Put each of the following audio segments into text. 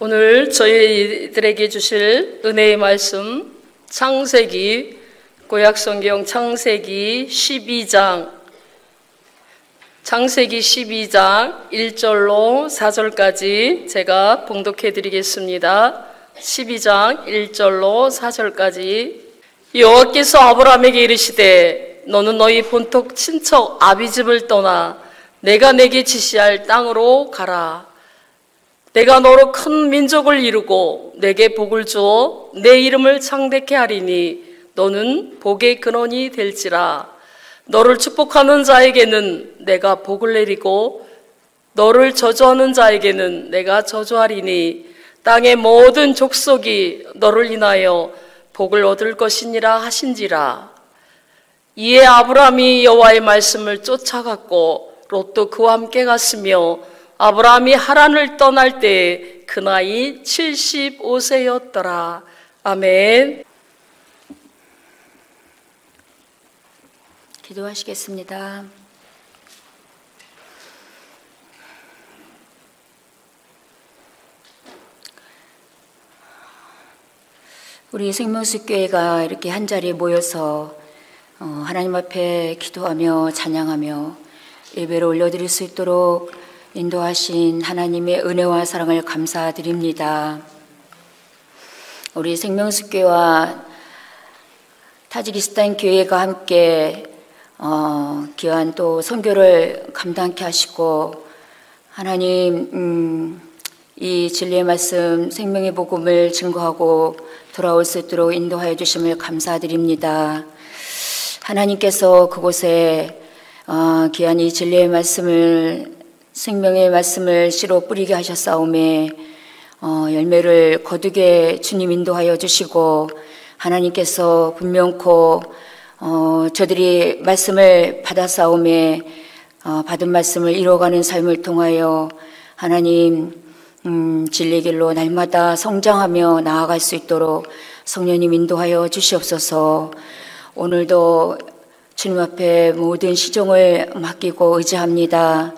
오늘 저희들에게 주실 은혜의 말씀 창세기, 구약성경 창세기 12장 1절로 4절까지 제가 봉독해 드리겠습니다. 12장 1절로 4절까지. 여호와께서 아브라함에게 이르시되 너는 너희 본토 친척 아비집을 떠나 내가 내게 지시할 땅으로 가라. 내가 너로 큰 민족을 이루고 내게 복을 주어 내 이름을 창대케 하리니 너는 복의 근원이 될지라. 너를 축복하는 자에게는 내가 복을 내리고 너를 저주하는 자에게는 내가 저주하리니 땅의 모든 족속이 너를 인하여 복을 얻을 것이니라 하신지라. 이에 아브라함이 여호와의 말씀을 쫓아갔고 롯도 그와 함께 갔으며 아브라함이 하란을 떠날 때 그 나이 75세였더라. 아멘. 기도하시겠습니다. 우리 생명수교회가 이렇게 한자리에 모여서 하나님 앞에 기도하며 찬양하며 예배를 올려드릴 수 있도록 인도하신 하나님의 은혜와 사랑을 감사드립니다. 우리 생명수교회와 타지키스탄 교회가 함께 귀한 또 선교를 감당케 하시고 하나님 이 진리의 말씀 생명의 복음을 증거하고 돌아올 수 있도록 인도하여 주심을 감사드립니다. 하나님께서 그곳에 귀한 이 진리의 말씀을 생명의 말씀을 씨로 뿌리게 하셨사오매 열매를 거두게 주님 인도하여 주시고 하나님께서 분명코 저들이 말씀을 받았사오매 받은 말씀을 이루어가는 삶을 통하여 하나님 진리의 길로 날마다 성장하며 나아갈 수 있도록 성령님 인도하여 주시옵소서. 오늘도 주님 앞에 모든 시종을 맡기고 의지합니다.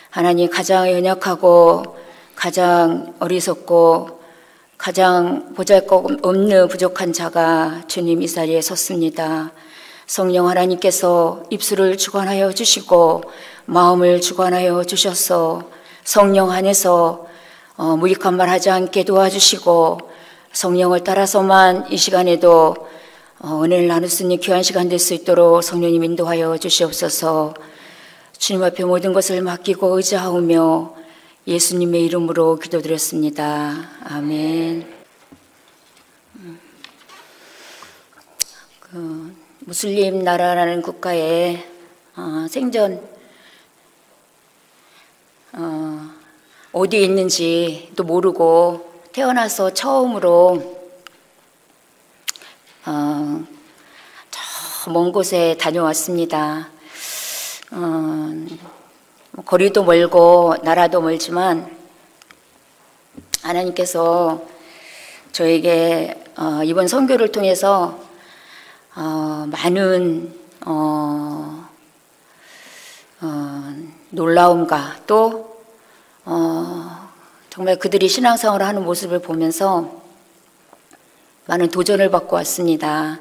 하나님 가장 연약하고 가장 어리석고 가장 보잘것없는 부족한 자가 주님 이 자리에 섰습니다. 성령 하나님께서 입술을 주관하여 주시고 마음을 주관하여 주셔서 성령 안에서 무익한 말 하지 않게 도와주시고 성령을 따라서만 이 시간에도 은혜를 나눌 수 있는 귀한 시간 될 수 있도록 성령님 인도하여 주시옵소서. 주님 앞에 모든 것을 맡기고 의지하오며 예수님의 이름으로 기도드렸습니다. 아멘. 무슬림 나라라는 국가에 생전 어디에 있는지도 모르고 태어나서 처음으로 저 먼 곳에 다녀왔습니다. 거리도 멀고 나라도 멀지만 하나님께서 저에게 이번 선교를 통해서 많은 놀라움과 또 정말 그들이 신앙생활을 하는 모습을 보면서 많은 도전을 받고 왔습니다.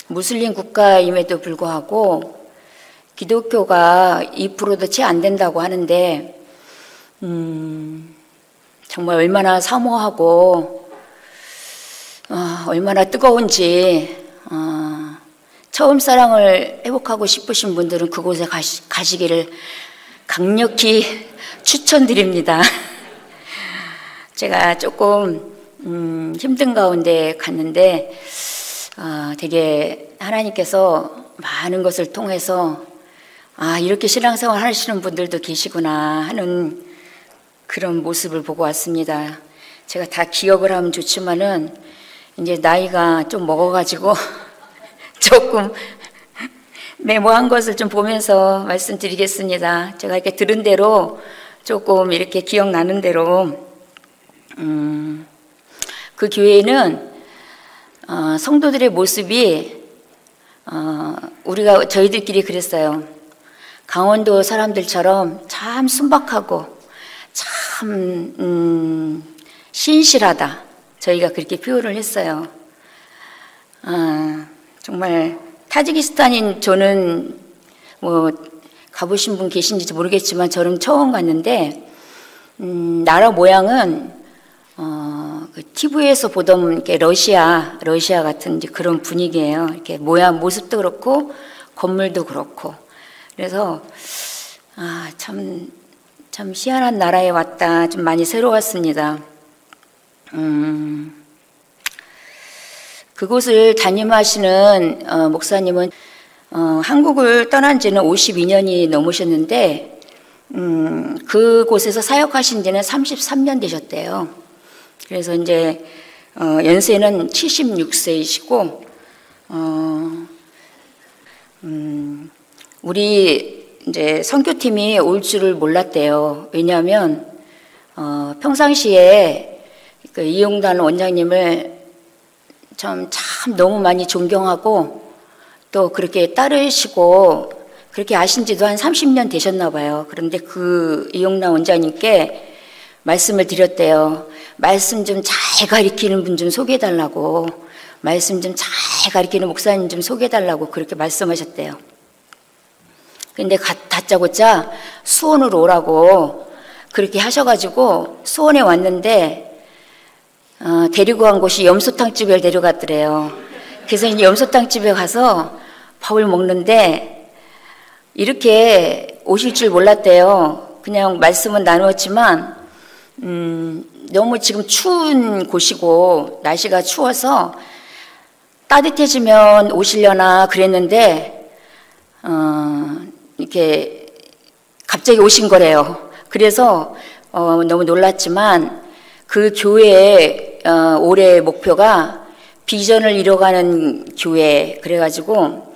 무슬림 국가임에도 불구하고 기독교가 2%도 채 안 된다고 하는데 정말 얼마나 사모하고 얼마나 뜨거운지 처음 사랑을 회복하고 싶으신 분들은 그곳에 가시기를 강력히 추천드립니다. 제가 조금 힘든 가운데 갔는데 되게 하나님께서 많은 것을 통해서 이렇게 신앙생활 하시는 분들도 계시구나 하는 그런 모습을 보고 왔습니다. 제가 다 기억을 하면 좋지만은 이제 나이가 좀 먹어가지고 조금 메모한 것을 좀 보면서 말씀드리겠습니다. 제가 이렇게 들은 대로 조금 이렇게 기억나는 대로 그 교회는 성도들의 모습이 저희들끼리 그랬어요. 강원도 사람들처럼 참 순박하고 참 참 신실하다. 저희가 그렇게 표현을 했어요. 정말 타지키스탄인 저는 뭐 가보신 분 계신지 모르겠지만 저는 처음 갔는데 나라 모양은 그 TV에서 보던 이렇게 러시아 같은 이제 그런 분위기예요. 이렇게 모양 모습도 그렇고 건물도 그렇고. 그래서 참 희한한 나라에 왔다. 좀 많이 새로웠습니다. 그곳을 담임하시는 목사님은 한국을 떠난 지는 52년이 넘으셨는데 그곳에서 사역하신 지는 33년 되셨대요. 그래서 이제 연세는 76세이시고 우리 이제 선교팀이 올 줄을 몰랐대요. 왜냐하면 평상시에 그 이용단 원장님을 참 너무 많이 존경하고 또 그렇게 따르시고 그렇게 아신 지도 한 30년 되셨나 봐요. 그런데 그 이용단 원장님께 말씀을 드렸대요. 말씀 좀 잘 가리키는 분 좀 소개해달라고, 말씀 좀 잘 가리키는 목사님 좀 소개해달라고 그렇게 말씀하셨대요. 근데 다짜고짜 수원으로 오라고 그렇게 하셔가지고 수원에 왔는데 데리고 간 곳이 염소탕집에 데려갔더래요. 그래서 이제 염소탕집에 가서 밥을 먹는데 이렇게 오실 줄 몰랐대요. 그냥 말씀은 나누었지만 너무 지금 추운 곳이고 날씨가 추워서 따뜻해지면 오시려나 그랬는데 이렇게 갑자기 오신 거래요. 그래서 너무 놀랐지만 그 교회의 올해 목표가 비전을 이뤄가는 교회, 그래가지고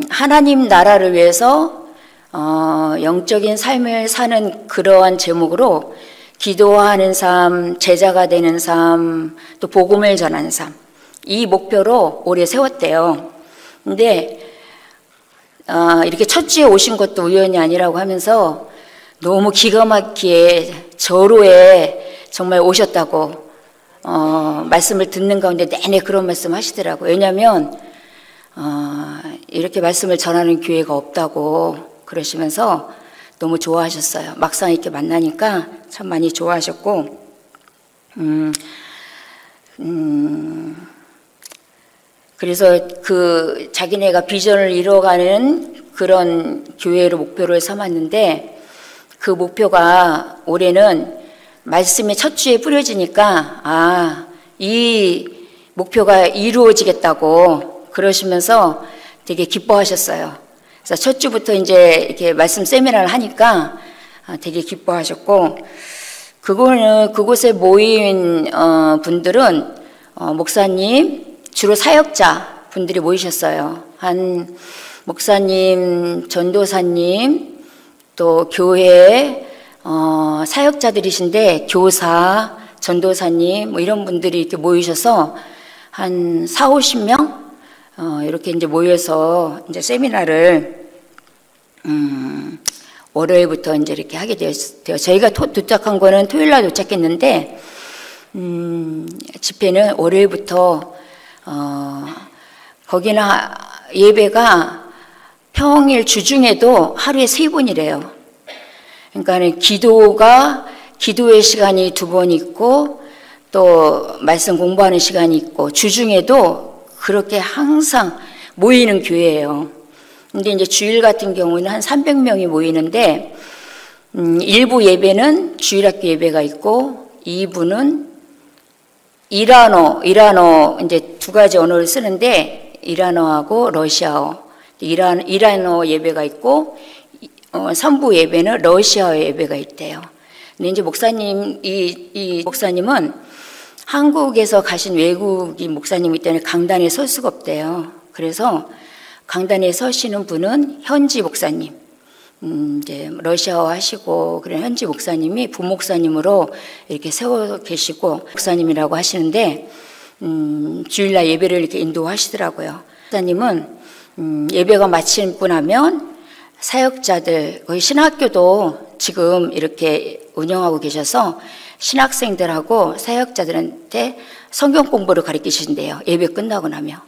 하나님 나라를 위해서 영적인 삶을 사는 그러한 제목으로 기도하는 삶, 제자가 되는 삶, 또 복음을 전하는 삶, 이 목표로 올해 세웠대요. 근데 이렇게 첫 주에 오신 것도 우연이 아니라고 하면서 너무 기가 막히게 절호에 정말 오셨다고 말씀을 듣는 가운데 내내 그런 말씀 하시더라고요. 왜냐하면 이렇게 말씀을 전하는 교회가 없다고 그러시면서 너무 좋아하셨어요. 막상 이렇게 만나니까 참 많이 좋아하셨고 그래서 그 자기네가 비전을 이뤄가는 그런 교회로 목표를 삼았는데 그 목표가 올해는 말씀이 첫 주에 뿌려지니까 이 목표가 이루어지겠다고 그러시면서 되게 기뻐하셨어요. 그래서 첫 주부터 이제 이렇게 말씀 세미나를 하니까 되게 기뻐하셨고 그곳에 모인 분들은 목사님 주로 사역자 분들이 모이셨어요. 한 목사님, 전도사님, 또 교회 사역자들이신데 교사, 전도사님 뭐 이런 분들이 이렇게 모이셔서 한 40-50명 이렇게 이제 모여서 이제 세미나를 월요일부터 이제 이렇게 하게 되었어요. 저희가 도착한 거는 토요일 날 도착했는데 집회는 월요일부터 거기는 예배가 평일 주중에도 하루에 3번이래요. 그러니까 기도의 시간이 2번 있고 또 말씀 공부하는 시간이 있고 주중에도 그렇게 항상 모이는 교회예요. 근데 이제 주일 같은 경우는 한 300명이 모이는데 일부 예배는 주일학교 예배가 있고 2부는 이란어 이제 2가지 언어를 쓰는데 이란어하고 러시아어, 이란어 예배가 있고 3부 예배는 러시아어 예배가 있대요. 근데 이제 이 목사님은 한국에서 가신 외국인 목사님이기 때문에 강단에 설 수가 없대요. 그래서 강단에 서시는 분은 현지 목사님, 이제 러시아어 하시고 그런 현지 목사님이 부목사님으로 이렇게 세워 계시고 목사님이라고 하시는데 주일날 예배를 이렇게 인도하시더라고요. 목사님은 예배가 마치고 나면 사역자들, 거의 신학교도 지금 이렇게 운영하고 계셔서 신학생들하고 사역자들한테 성경 공부를 가르치신대요. 예배 끝나고 나면.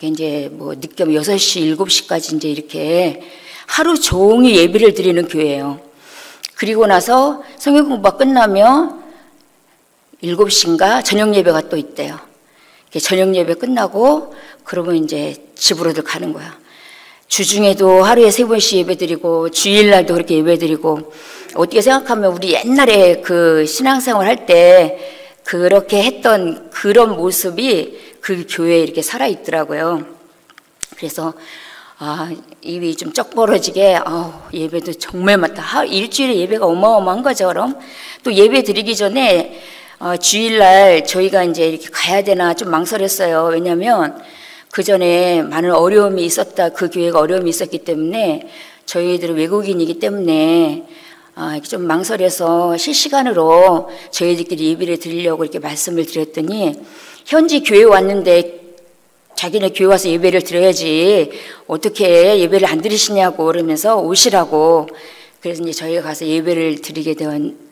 이제 뭐 늦게 6시, 7시까지 이제 이렇게 하루 종일 예배를 드리는 교회예요. 그리고 나서 성경 공부가 끝나면 7시인가 저녁 예배가 또 있대요. 저녁 예배 끝나고 그러면 이제 집으로들 가는 거야. 주중에도 하루에 3번씩 예배드리고 주일날도 그렇게 예배드리고, 어떻게 생각하면 우리 옛날에 그 신앙생활 할 때 그렇게 했던 그런 모습이 그 교회에 이렇게 살아있더라고요. 그래서 입이 좀 쩍 벌어지게 예배도 정말 많다. 일주일에 예배가 어마어마한 거죠. 그럼 또 예배 드리기 전에 주일날 저희가 이제 이렇게 가야 되나 좀 망설였어요. 왜냐하면 그 전에 많은 어려움이 있었다. 그 교회가 어려움이 있었기 때문에 저희들은 외국인이기 때문에 좀 망설여서 실시간으로 저희들끼리 예배를 드리려고 이렇게 말씀을 드렸더니, 현지 교회 왔는데 자기네 교회 와서 예배를 드려야지 어떻게 예배를 안 드리시냐고 그러면서 오시라고. 그래서 이제 저희가 가서 예배를 드리게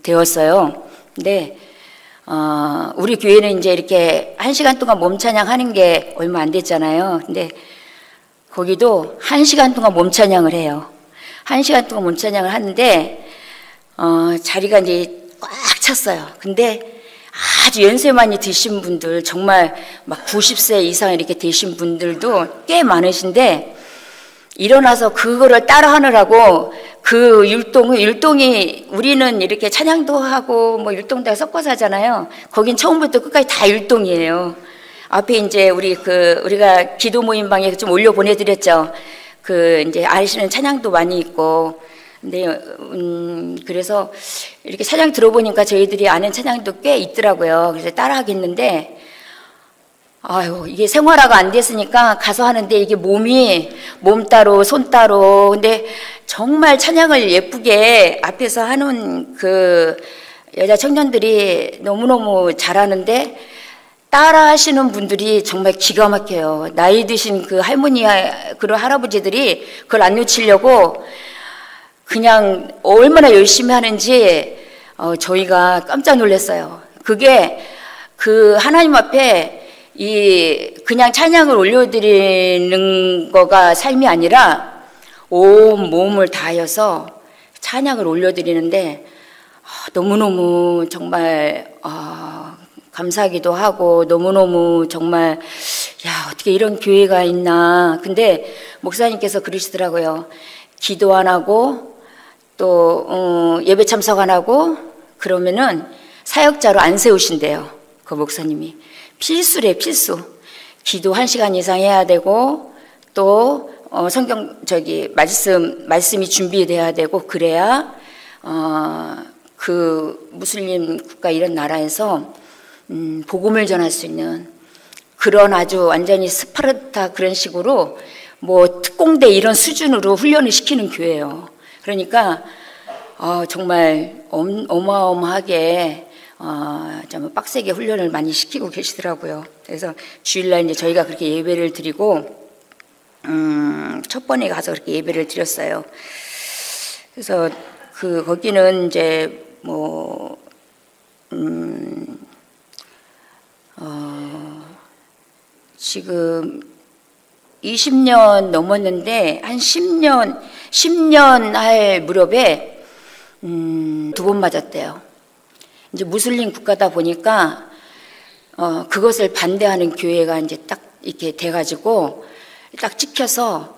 되었어요. 근데 우리 교회는 이제 이렇게 1시간 동안 몸 찬양하는 게 얼마 안 됐잖아요. 근데 거기도 1시간 동안 몸 찬양을 해요. 1시간 동안 몸 찬양을 하는데 자리가 이제 꽉 찼어요. 근데 아주 연세 많이 드신 분들, 정말 막 90세 이상 이렇게 되신 분들도 꽤 많으신데, 일어나서 그거를 따라 하느라고 그 율동이 우리는 이렇게 찬양도 하고 뭐 율동도 섞어서 하잖아요. 거긴 처음부터 끝까지 다 율동이에요. 앞에 이제 우리가 기도 모임방에 좀 올려 보내드렸죠. 이제 아시는 찬양도 많이 있고. 근데 그래서 이렇게 찬양 들어보니까 저희들이 아는 찬양도 꽤 있더라고요. 그래서 따라 하겠는데, 이게 생활화가 안 됐으니까 가서 하는데 이게 몸 따로 손 따로. 근데 정말 찬양을 예쁘게 앞에서 하는 그 여자 청년들이 너무너무 잘하는데, 따라 하시는 분들이 정말 기가 막혀요. 나이 드신 그 할머니, 그런 할아버지들이 그걸 안 놓치려고 그냥 얼마나 열심히 하는지 저희가 깜짝 놀랐어요. 그게 그 하나님 앞에 그냥 찬양을 올려드리는 거가 삶이 아니라 온 몸을 다하여서 찬양을 올려드리는데, 너무너무 정말 감사하기도 하고, 너무너무 정말 어떻게 이런 교회가 있나. 근데 목사님께서 그러시더라고요. 기도 안 하고 또 예배 참석 안 하고 그러면은 사역자로 안 세우신대요. 그 목사님이. 필수래, 필수. 기도 1시간 이상 해야 되고, 또 성경 말씀이 준비돼야 되고, 그래야 그 무슬림 국가 이런 나라에서 복음을 전할 수 있는 그런 아주 완전히 스파르타 그런 식으로 뭐 특공대 이런 수준으로 훈련을 시키는 교회예요. 그러니까 정말 어마어마하게 좀 빡세게 훈련을 많이 시키고 계시더라고요. 그래서 주일날 이제 저희가 그렇게 예배를 드리고 첫 번에 가서 그렇게 예배를 드렸어요. 그래서 거기는 이제 뭐 지금 20년 넘었는데 한 10년 할 무렵에 2번 맞았대요. 이제 무슬림 국가다 보니까 그것을 반대하는 교회가 이제 딱 이렇게 돼가지고 딱 찍혀서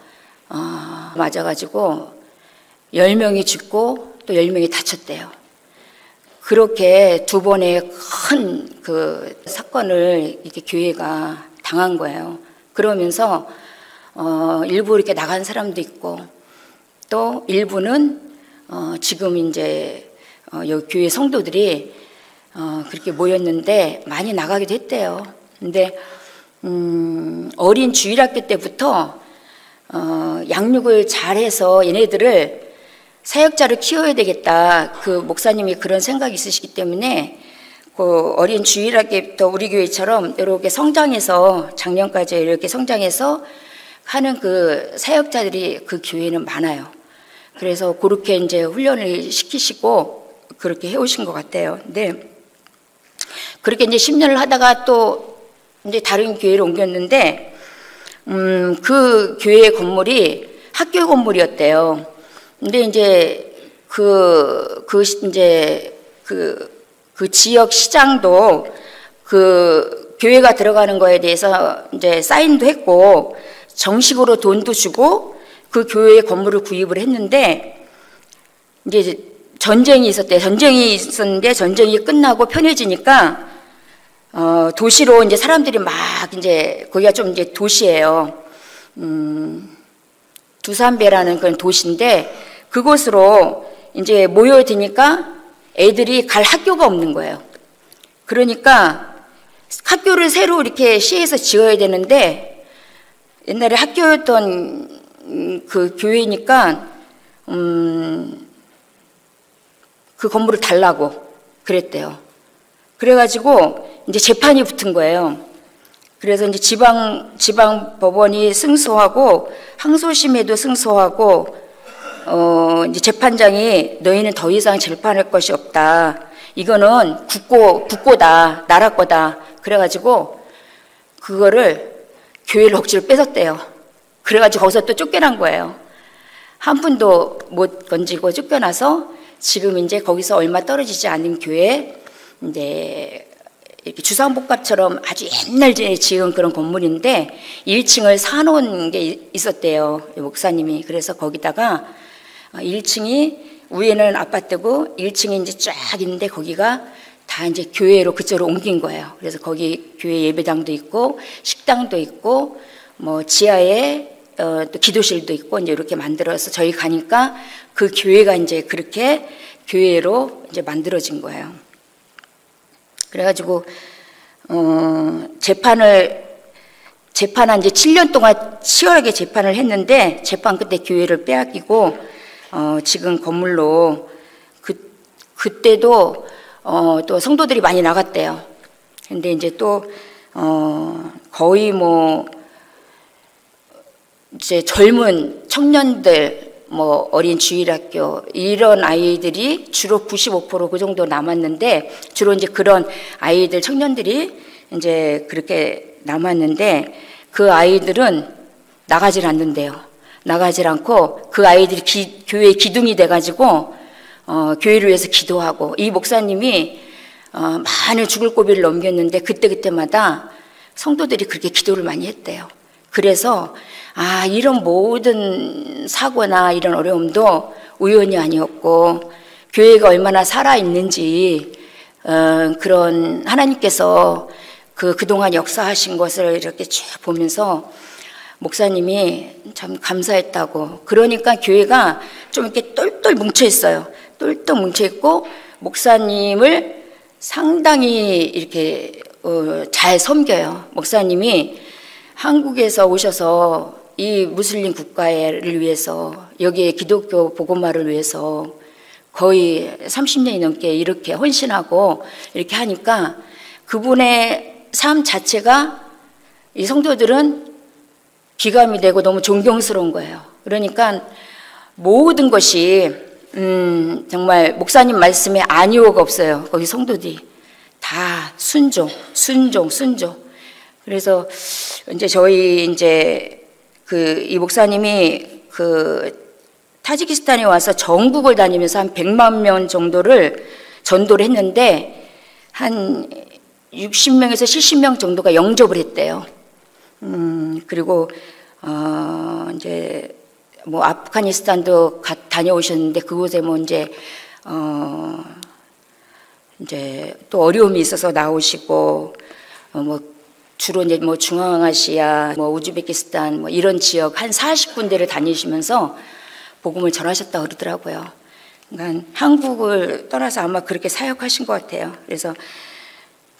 맞아가지고 10명이 죽고 또 10명이 다쳤대요. 그렇게 2번의 큰 그 사건을 이렇게 교회가 당한 거예요. 그러면서 일부 이렇게 나간 사람도 있고, 또 일부는 지금 이제 여기 교회 성도들이 그렇게 모였는데 많이 나가기도 했대요. 근데 어린 주일학교 때부터 양육을 잘해서 얘네들을 사역자를 키워야 되겠다. 그 목사님이 그런 생각이 있으시기 때문에 그 어린 주일학교부터 우리 교회처럼 이렇게 성장해서 작년까지 이렇게 성장해서 하는 그 사역자들이 그 교회는 많아요. 그래서 그렇게 이제 훈련을 시키시고 그렇게 해오신 것 같아요. 근데 그렇게 이제 10년을 하다가 또 이제 다른 교회로 옮겼는데, 그 교회 건물이 학교 건물이었대요. 근데 이제 그 지역 시장도 그 교회가 들어가는 거에 대해서 이제 사인도 했고 정식으로 돈도 주고 그 교회 건물을 구입을 했는데, 이제 전쟁이 있었는데 전쟁이 끝나고 편해지니까 도시로 이제 사람들이 막 이제 거기가 좀 이제 도시예요. 두산배라는 그런 도시인데 그곳으로 이제 모여드니까 애들이 갈 학교가 없는 거예요. 그러니까 학교를 새로 이렇게 시에서 지어야 되는데 옛날에 학교였던 그 교회니까 그 건물을 달라고 그랬대요. 그래가지고 이제 재판이 붙은 거예요. 그래서 이제 지방 법원이 승소하고 항소심에도 승소하고 이제 재판장이 너희는 더 이상 재판할 것이 없다. 이거는 국고다, 나라 거다. 그래가지고 그거를 교회를 억지로 뺏었대요. 그래가지고 거기서 또 쫓겨난 거예요. 한 푼도 못 건지고 쫓겨나서 지금 이제 거기서 얼마 떨어지지 않은 교회, 이제 이렇게 주상복합처럼 아주 옛날에 지은 그런 건물인데 1층을 사놓은 게 있었대요, 목사님이. 그래서 거기다가 1층이 위에는 아파트고 1층이 이제 쫙 있는데 거기가 다 이제 교회로 그쪽으로 옮긴 거예요. 그래서 거기 교회 예배당도 있고 식당도 있고 뭐 지하에 또 기도실도 있고 이제 이렇게 만들어서 저희 가니까 그 교회가 이제 그렇게 교회로 이제 만들어진 거예요. 그래가지고 재판한 이제 7년 동안 치열하게 재판을 했는데 재판 끝에 교회를 빼앗기고 지금 건물로 그때도 또 성도들이 많이 나갔대요. 근데 이제 또 거의 뭐 이제 젊은 청년들 뭐 어린 주일학교 이런 아이들이 주로 95% 그 정도 남았는데 주로 이제 그런 아이들 청년들이 이제 그렇게 남았는데 그 아이들은 나가질 않는데요. 나가질 않고 그 아이들이 교회의 기둥이 돼가지고 교회를 위해서 기도하고 이 목사님이 많은 죽을 고비를 넘겼는데 그때마다 성도들이 그렇게 기도를 많이 했대요. 그래서 이런 모든 사고나 이런 어려움도 우연이 아니었고 교회가 얼마나 살아있는지 그런 하나님께서 그동안 역사하신 것을 이렇게 쭉 보면서 목사님이 참 감사했다고. 그러니까 교회가 좀 이렇게 똘똘 뭉쳐 있어요. 똘똘 뭉쳐 있고 목사님을 상당히 이렇게 잘 섬겨요. 목사님이 한국에서 오셔서 이 무슬림 국가를 위해서 여기에 기독교 복음화를 위해서 거의 30년이 넘게 이렇게 헌신하고 이렇게 하니까 그분의 삶 자체가 이 성도들은 기감이 되고 너무 존경스러운 거예요. 그러니까 모든 것이 정말 목사님 말씀에 아니오가 없어요. 거기 성도들이 다 순종. 그래서 이제 저희 이제 이 목사님이 타지키스탄에 와서 전국을 다니면서 한 100만 명 정도를 전도를 했는데 한 60명에서 70명 정도가 영접을 했대요. 그리고 이제 뭐 아프가니스탄도 다녀오셨는데 그곳에 뭐 이제 또 어려움이 있어서 나오시고 뭐 주로 이제 뭐 중앙아시아, 뭐 우즈베키스탄 뭐 이런 지역 한 40군데를 다니시면서 복음을 전하셨다고 그러더라고요. 그러니까 한국을 떠나서 아마 그렇게 사역하신 것 같아요. 그래서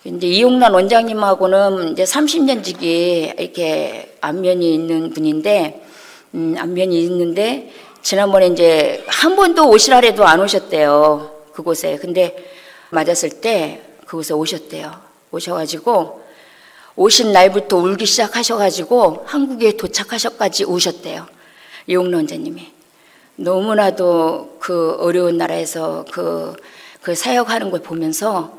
이제 이용란 원장님하고는 이제 30년 지기 이렇게 안면이 있는 분인데, 안면이 있는데, 지난번에 이제 한 번도 오시라 해도 안 오셨대요. 그곳에. 근데 맞았을 때 그곳에 오셨대요. 오셔가지고, 오신 날부터 울기 시작하셔가지고 한국에 도착하셔까지 우셨대요. 이용란 원장님이. 너무나도 그 어려운 나라에서 그 사역하는 걸 보면서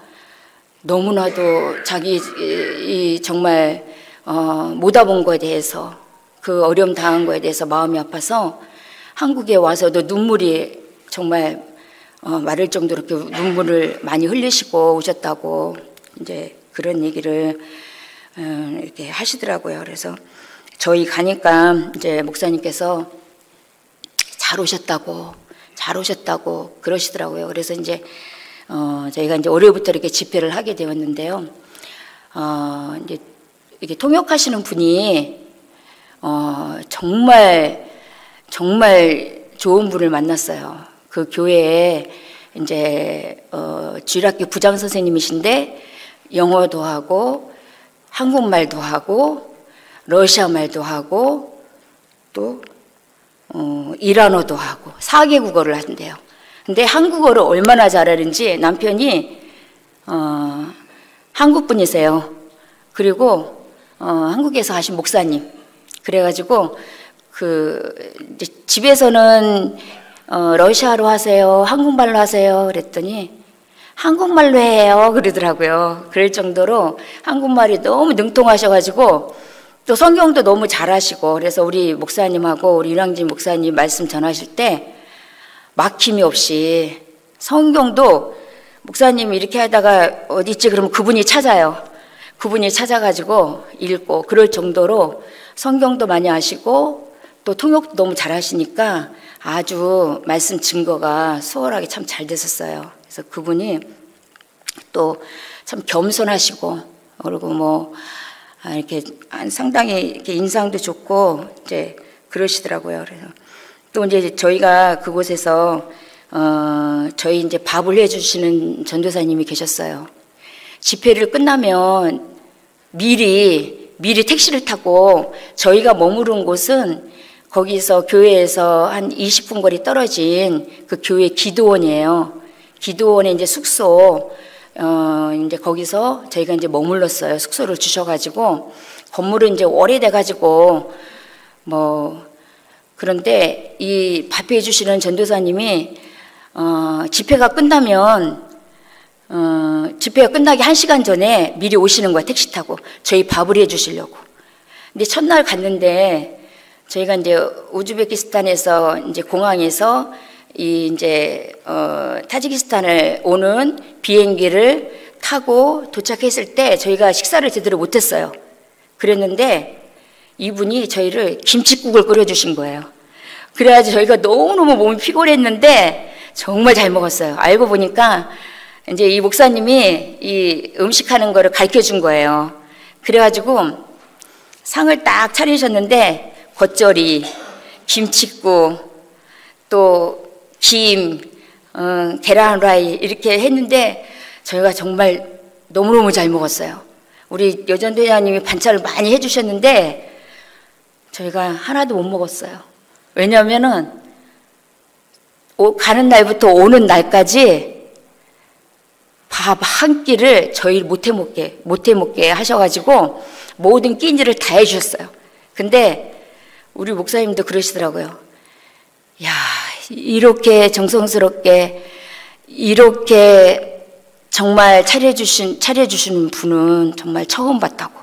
너무나도 자기 이 정말 못 와본 거에 대해서 그 어려움 당한 거에 대해서 마음이 아파서 한국에 와서도 눈물이 정말 마를 정도로 이렇게 눈물을 많이 흘리시고 오셨다고 이제 그런 얘기를 이렇게 하시더라고요. 그래서 저희 가니까 이제 목사님께서 잘 오셨다고 그러시더라고요. 그래서 이제 저희가 이제 올해부터 이렇게 집회를 하게 되었는데요. 이제 이게 통역하시는 분이 정말 좋은 분을 만났어요. 그 교회에 이제 주일학교 부장 선생님이신데 영어도 하고 한국말도 하고 러시아 말도 하고 또 이란어도 하고 4개국어를 하신대요. 근데 한국어를 얼마나 잘하는지 남편이 한국 분이세요. 그리고 한국에서 하신 목사님. 그래가지고 이제 집에서는 러시아로 하세요, 한국말로 하세요 그랬더니 한국말로 해요 그러더라고요. 그럴 정도로 한국말이 너무 능통하셔가지고 또 성경도 너무 잘하시고, 그래서 우리 목사님하고 우리 윤항진 목사님 말씀 전하실 때 막힘이 없이 성경도 목사님이 이렇게 하다가 어디 있지 그러면 그분이 찾아요. 그분이 찾아가지고 읽고 그럴 정도로 성경도 많이 아시고 또 통역도 너무 잘하시니까 아주 말씀 증거가 수월하게 참 잘 됐었어요. 그래서 그분이 또 참 겸손하시고 그리고 이렇게 상당히 이렇게 인상도 좋고 이제 그러시더라고요. 그래서 또 이제 저희가 그곳에서 저희 이제 밥을 해주시는 전도사님이 계셨어요. 집회를 끝나면 미리 택시를 타고 저희가 머무른 곳은 거기서 교회에서 한 20분 거리 떨어진 그 교회 기도원이에요. 기도원에 이제 숙소 이제 거기서 저희가 이제 머물렀어요. 숙소를 주셔가지고 건물은 이제 오래돼가지고 그런데 이 밥해 주시는 전도사님이 집회가 끝나면 집회가 끝나기 1시간 전에 미리 오시는 거야. 택시 타고 저희 밥을 해 주시려고. 근데 첫날 갔는데 저희가 이제 우즈베키스탄에서 이제 공항에서 이제 타지키스탄을 오는 비행기를 타고 도착했을 때 저희가 식사를 제대로 못했어요. 그랬는데 이분이 저희를 김칫국을 끓여주신 거예요. 그래가지고 저희가 너무너무 몸이 피곤했는데 정말 잘 먹었어요. 알고 보니까 이제 이 목사님이 이 음식하는 거를 가르쳐 준 거예요. 그래가지고 상을 딱 차리셨는데 겉절이, 김칫국, 또 김, 계란 후라이 이렇게 했는데 저희가 정말 너무너무 잘 먹었어요. 우리 여전대장님이 반찬을 많이 해주셨는데 저희가 하나도 못 먹었어요. 왜냐하면은 가는 날부터 오는 날까지 밥 한 끼를 저희 못해 먹게 하셔가지고 모든 끼니를 다 해주셨어요. 근데 우리 목사님도 그러시더라고요. 야, 이렇게 정성스럽게 이렇게 정말 차려주시는 분은 정말 처음 봤다고.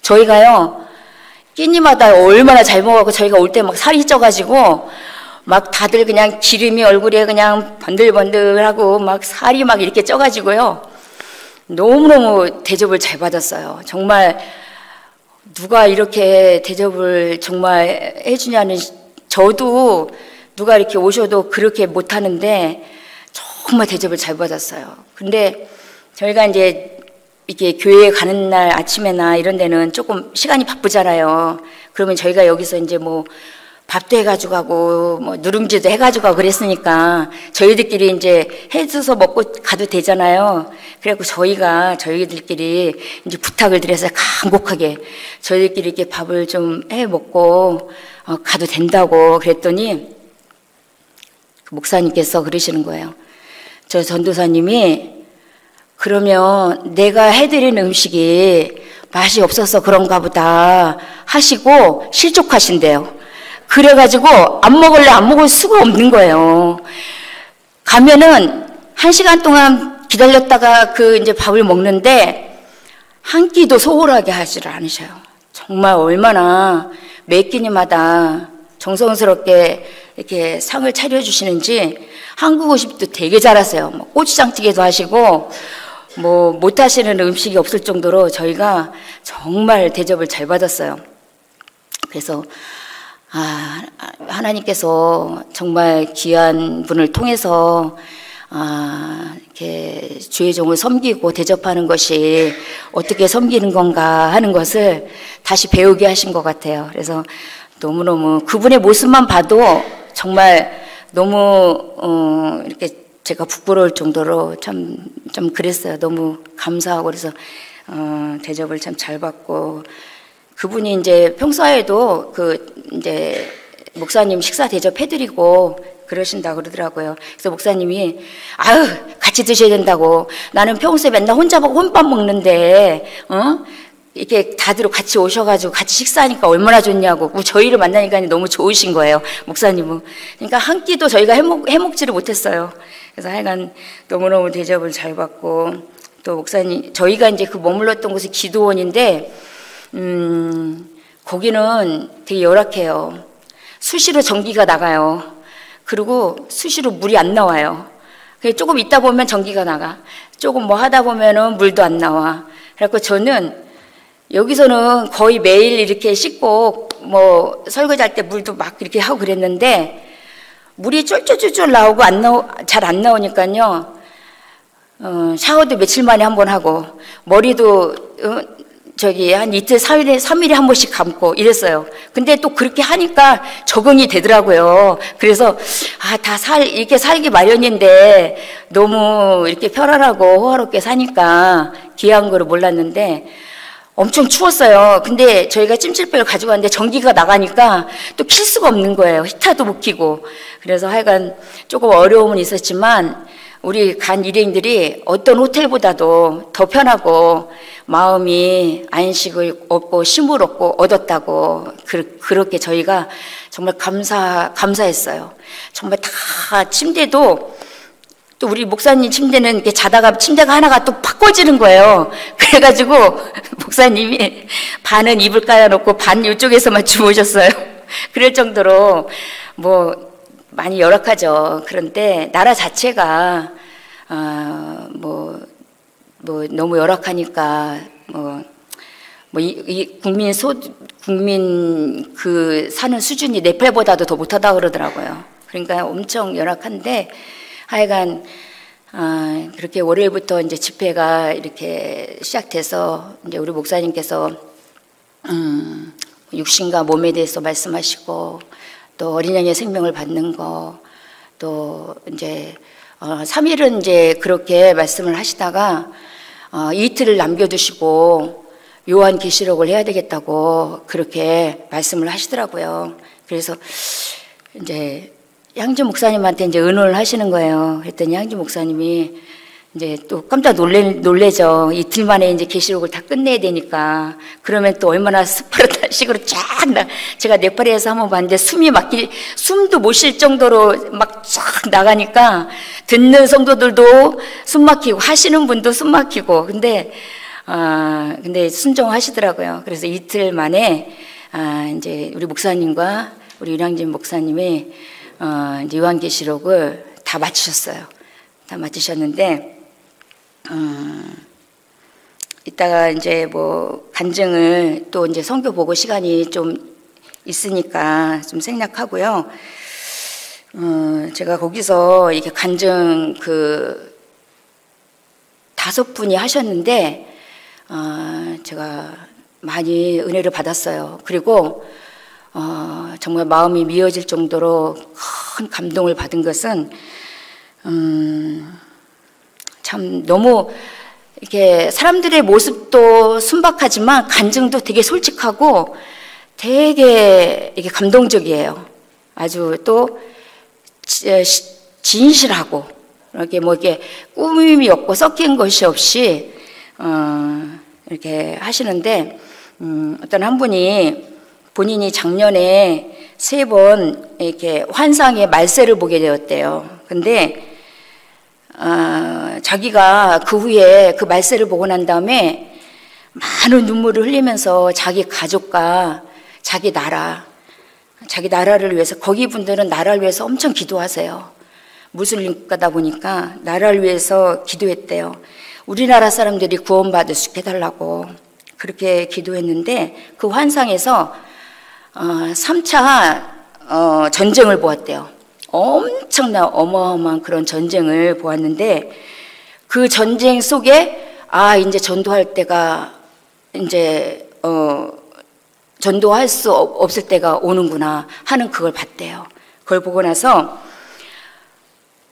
저희가요 끼니마다 얼마나 잘 먹었고 저희가 올 때 막 살이 쪄가지고 막 다들 그냥 기름이 얼굴에 그냥 번들번들하고 막 살이 막 이렇게 쪄가지고요 너무너무 대접을 잘 받았어요. 정말 누가 이렇게 대접을 정말 해주냐는, 저도 누가 이렇게 오셔도 그렇게 못하는데 정말 대접을 잘 받았어요. 근데 저희가 이제 이렇게 교회에 가는 날 아침에나 이런 데는 조금 시간이 바쁘잖아요. 그러면 저희가 여기서 이제 밥도 해가지고 가고 누룽지도 해가지고 가고 그랬으니까 저희들끼리 이제 해줘서 먹고 가도 되잖아요. 그래갖고 저희들끼리 이제 부탁을 드려서 간곡하게 저희들끼리 이렇게 밥을 좀 해 먹고 가도 된다고 그랬더니 그 목사님께서 그러시는 거예요. 저 전도사님이 그러면 내가 해드리는 음식이 맛이 없어서 그런가 보다 하시고 실족하신대요. 그래가지고 안 먹을 수가 없는 거예요. 가면은 1시간 동안 기다렸다가 이제 밥을 먹는데 한 끼도 소홀하게 하지를 않으셔요. 정말 얼마나 매 끼니마다 정성스럽게 이렇게 상을 차려주시는지 한국 음식도 되게 잘하세요. 뭐 고추장찌개도 하시고 뭐 못하시는 음식이 없을 정도로 저희가 정말 대접을 잘 받았어요. 그래서 하나님께서 정말 귀한 분을 통해서 이렇게 주의 종을 섬기고 대접하는 것이 어떻게 섬기는 건가 하는 것을 다시 배우게 하신 것 같아요. 그래서 너무너무 그분의 모습만 봐도 정말 너무 이렇게 제가 부끄러울 정도로 좀 그랬어요. 너무 감사하고 그래서 대접을 참 잘 받고 그분이 이제 평소에도 이제 목사님 식사 대접해드리고 그러신다 그러더라고요. 그래서 목사님이 같이 드셔야 된다고. 나는 평소에 맨날 혼자 먹고 혼밥 먹는데 이렇게 다들 같이 오셔가지고 같이 식사하니까 얼마나 좋냐고. 저희를 만나니까 너무 좋으신 거예요, 목사님은. 그러니까 한 끼도 저희가 해먹지를 못했어요. 그래서 하여간 너무너무 대접을 잘 받고 또 목사님 저희가 이제 머물렀던 곳이 기도원인데 거기는 되게 열악해요. 수시로 전기가 나가요. 그리고 수시로 물이 안 나와요. 조금 있다 보면 전기가 나가. 조금 뭐 하다 보면은 물도 안 나와. 그래서 저는 여기서는 거의 매일 이렇게 씻고 뭐 설거지할 때 물도 막 이렇게 하고 그랬는데 물이 쫄쫄쫄쫄 나오고 잘 안 나오니까요. 샤워도 며칠 만에 한 번 하고 머리도 한 이틀, 3일에 한 번씩 감고 이랬어요. 근데 또 그렇게 하니까 적응이 되더라고요. 그래서, 이렇게 살기 마련인데 너무 이렇게 편안하고 호화롭게 사니까 귀한 거를 몰랐는데 엄청 추웠어요. 근데 저희가 찜질백을 가지고 왔는데 전기가 나가니까 또 킬 수가 없는 거예요. 히터도 못 켜고. 그래서 하여간 조금 어려움은 있었지만 우리 간 일행들이 어떤 호텔보다도 더 편하고 마음이 안식을 얻고 쉼을 얻었다고 그렇게 저희가 정말 감사했어요. 정말 다 침대도 또 우리 목사님 침대는 이렇게 자다가 침대가 하나가 또 팍 꺼지는 거예요. 그래가지고 목사님이 반은 이불 깔아놓고 반 이쪽에서만 주무셨어요. 그럴 정도로 뭐 많이 열악하죠. 그런데 나라 자체가 뭐 너무 열악하니까 이 국민 사는 수준이 네팔보다도 더 못하다 그러더라고요. 그러니까 엄청 열악한데 하여간 그렇게 월요일부터 이제 집회가 이렇게 시작돼서 이제 우리 목사님께서 육신과 몸에 대해서 말씀하시고 또 어린 양의 생명을 받는 거 또 이제 3일은 이제 그렇게 말씀을 하시다가 이틀을 남겨두시고 요한계시록을 해야 되겠다고 그렇게 말씀을 하시더라고요. 그래서 이제 양주 목사님한테 이제 의논을 하시는 거예요. 그랬더니 양주 목사님이 이제 또 깜짝 놀래죠. 이틀 만에 이제 계시록을 다 끝내야 되니까. 그러면 또 얼마나 스파르타 식으로 제가 네팔에서 한번 봤는데 숨도 못 쉴 정도로 막 쫙 나가니까 듣는 성도들도 숨 막히고 하시는 분도 숨 막히고. 근데 순종하시더라고요. 그래서 이틀 만에 이제 우리 목사님과 우리 윤양진 목사님이 이제 요한계시록을 다 마치셨어요. 다 마치셨는데 이따가 이제 뭐 간증을 또 이제 성교 보고 시간이 좀 있으니까 좀 생략하고요. 제가 거기서 이렇게 간증 5분이 하셨는데 제가 많이 은혜를 받았어요. 그리고 정말 마음이 미어질 정도로 큰 감동을 받은 것은 참 너무 이렇게 사람들의 모습도 순박하지만 간증도 되게 솔직하고 되게 이게 감동적이에요. 아주 또 진실하고 이렇게 뭐 이렇게 꾸밈이 없고 섞인 것이 없이 이렇게 하시는데 어떤 한 분이 본인이 작년에 3번 이렇게 환상의 말세를 보게 되었대요. 근데 자기가 그 후에 그 말세를 보고 난 다음에 많은 눈물을 흘리면서 자기 가족과 자기 나라를 위해서, 거기 분들은 나라를 위해서 엄청 기도하세요. 무슬림 국가다 보니까 나라를 위해서 기도했대요. 우리나라 사람들이 구원받을 수 있게 해달라고 그렇게 기도했는데, 그 환상에서 3차 전쟁을 보았대요. 엄청난 어마어마한 그런 전쟁을 보았는데, 그 전쟁 속에 이제 전도할 때가 이제 전도할 수 없을 때가 오는구나 하는 그걸 봤대요. 그걸 보고 나서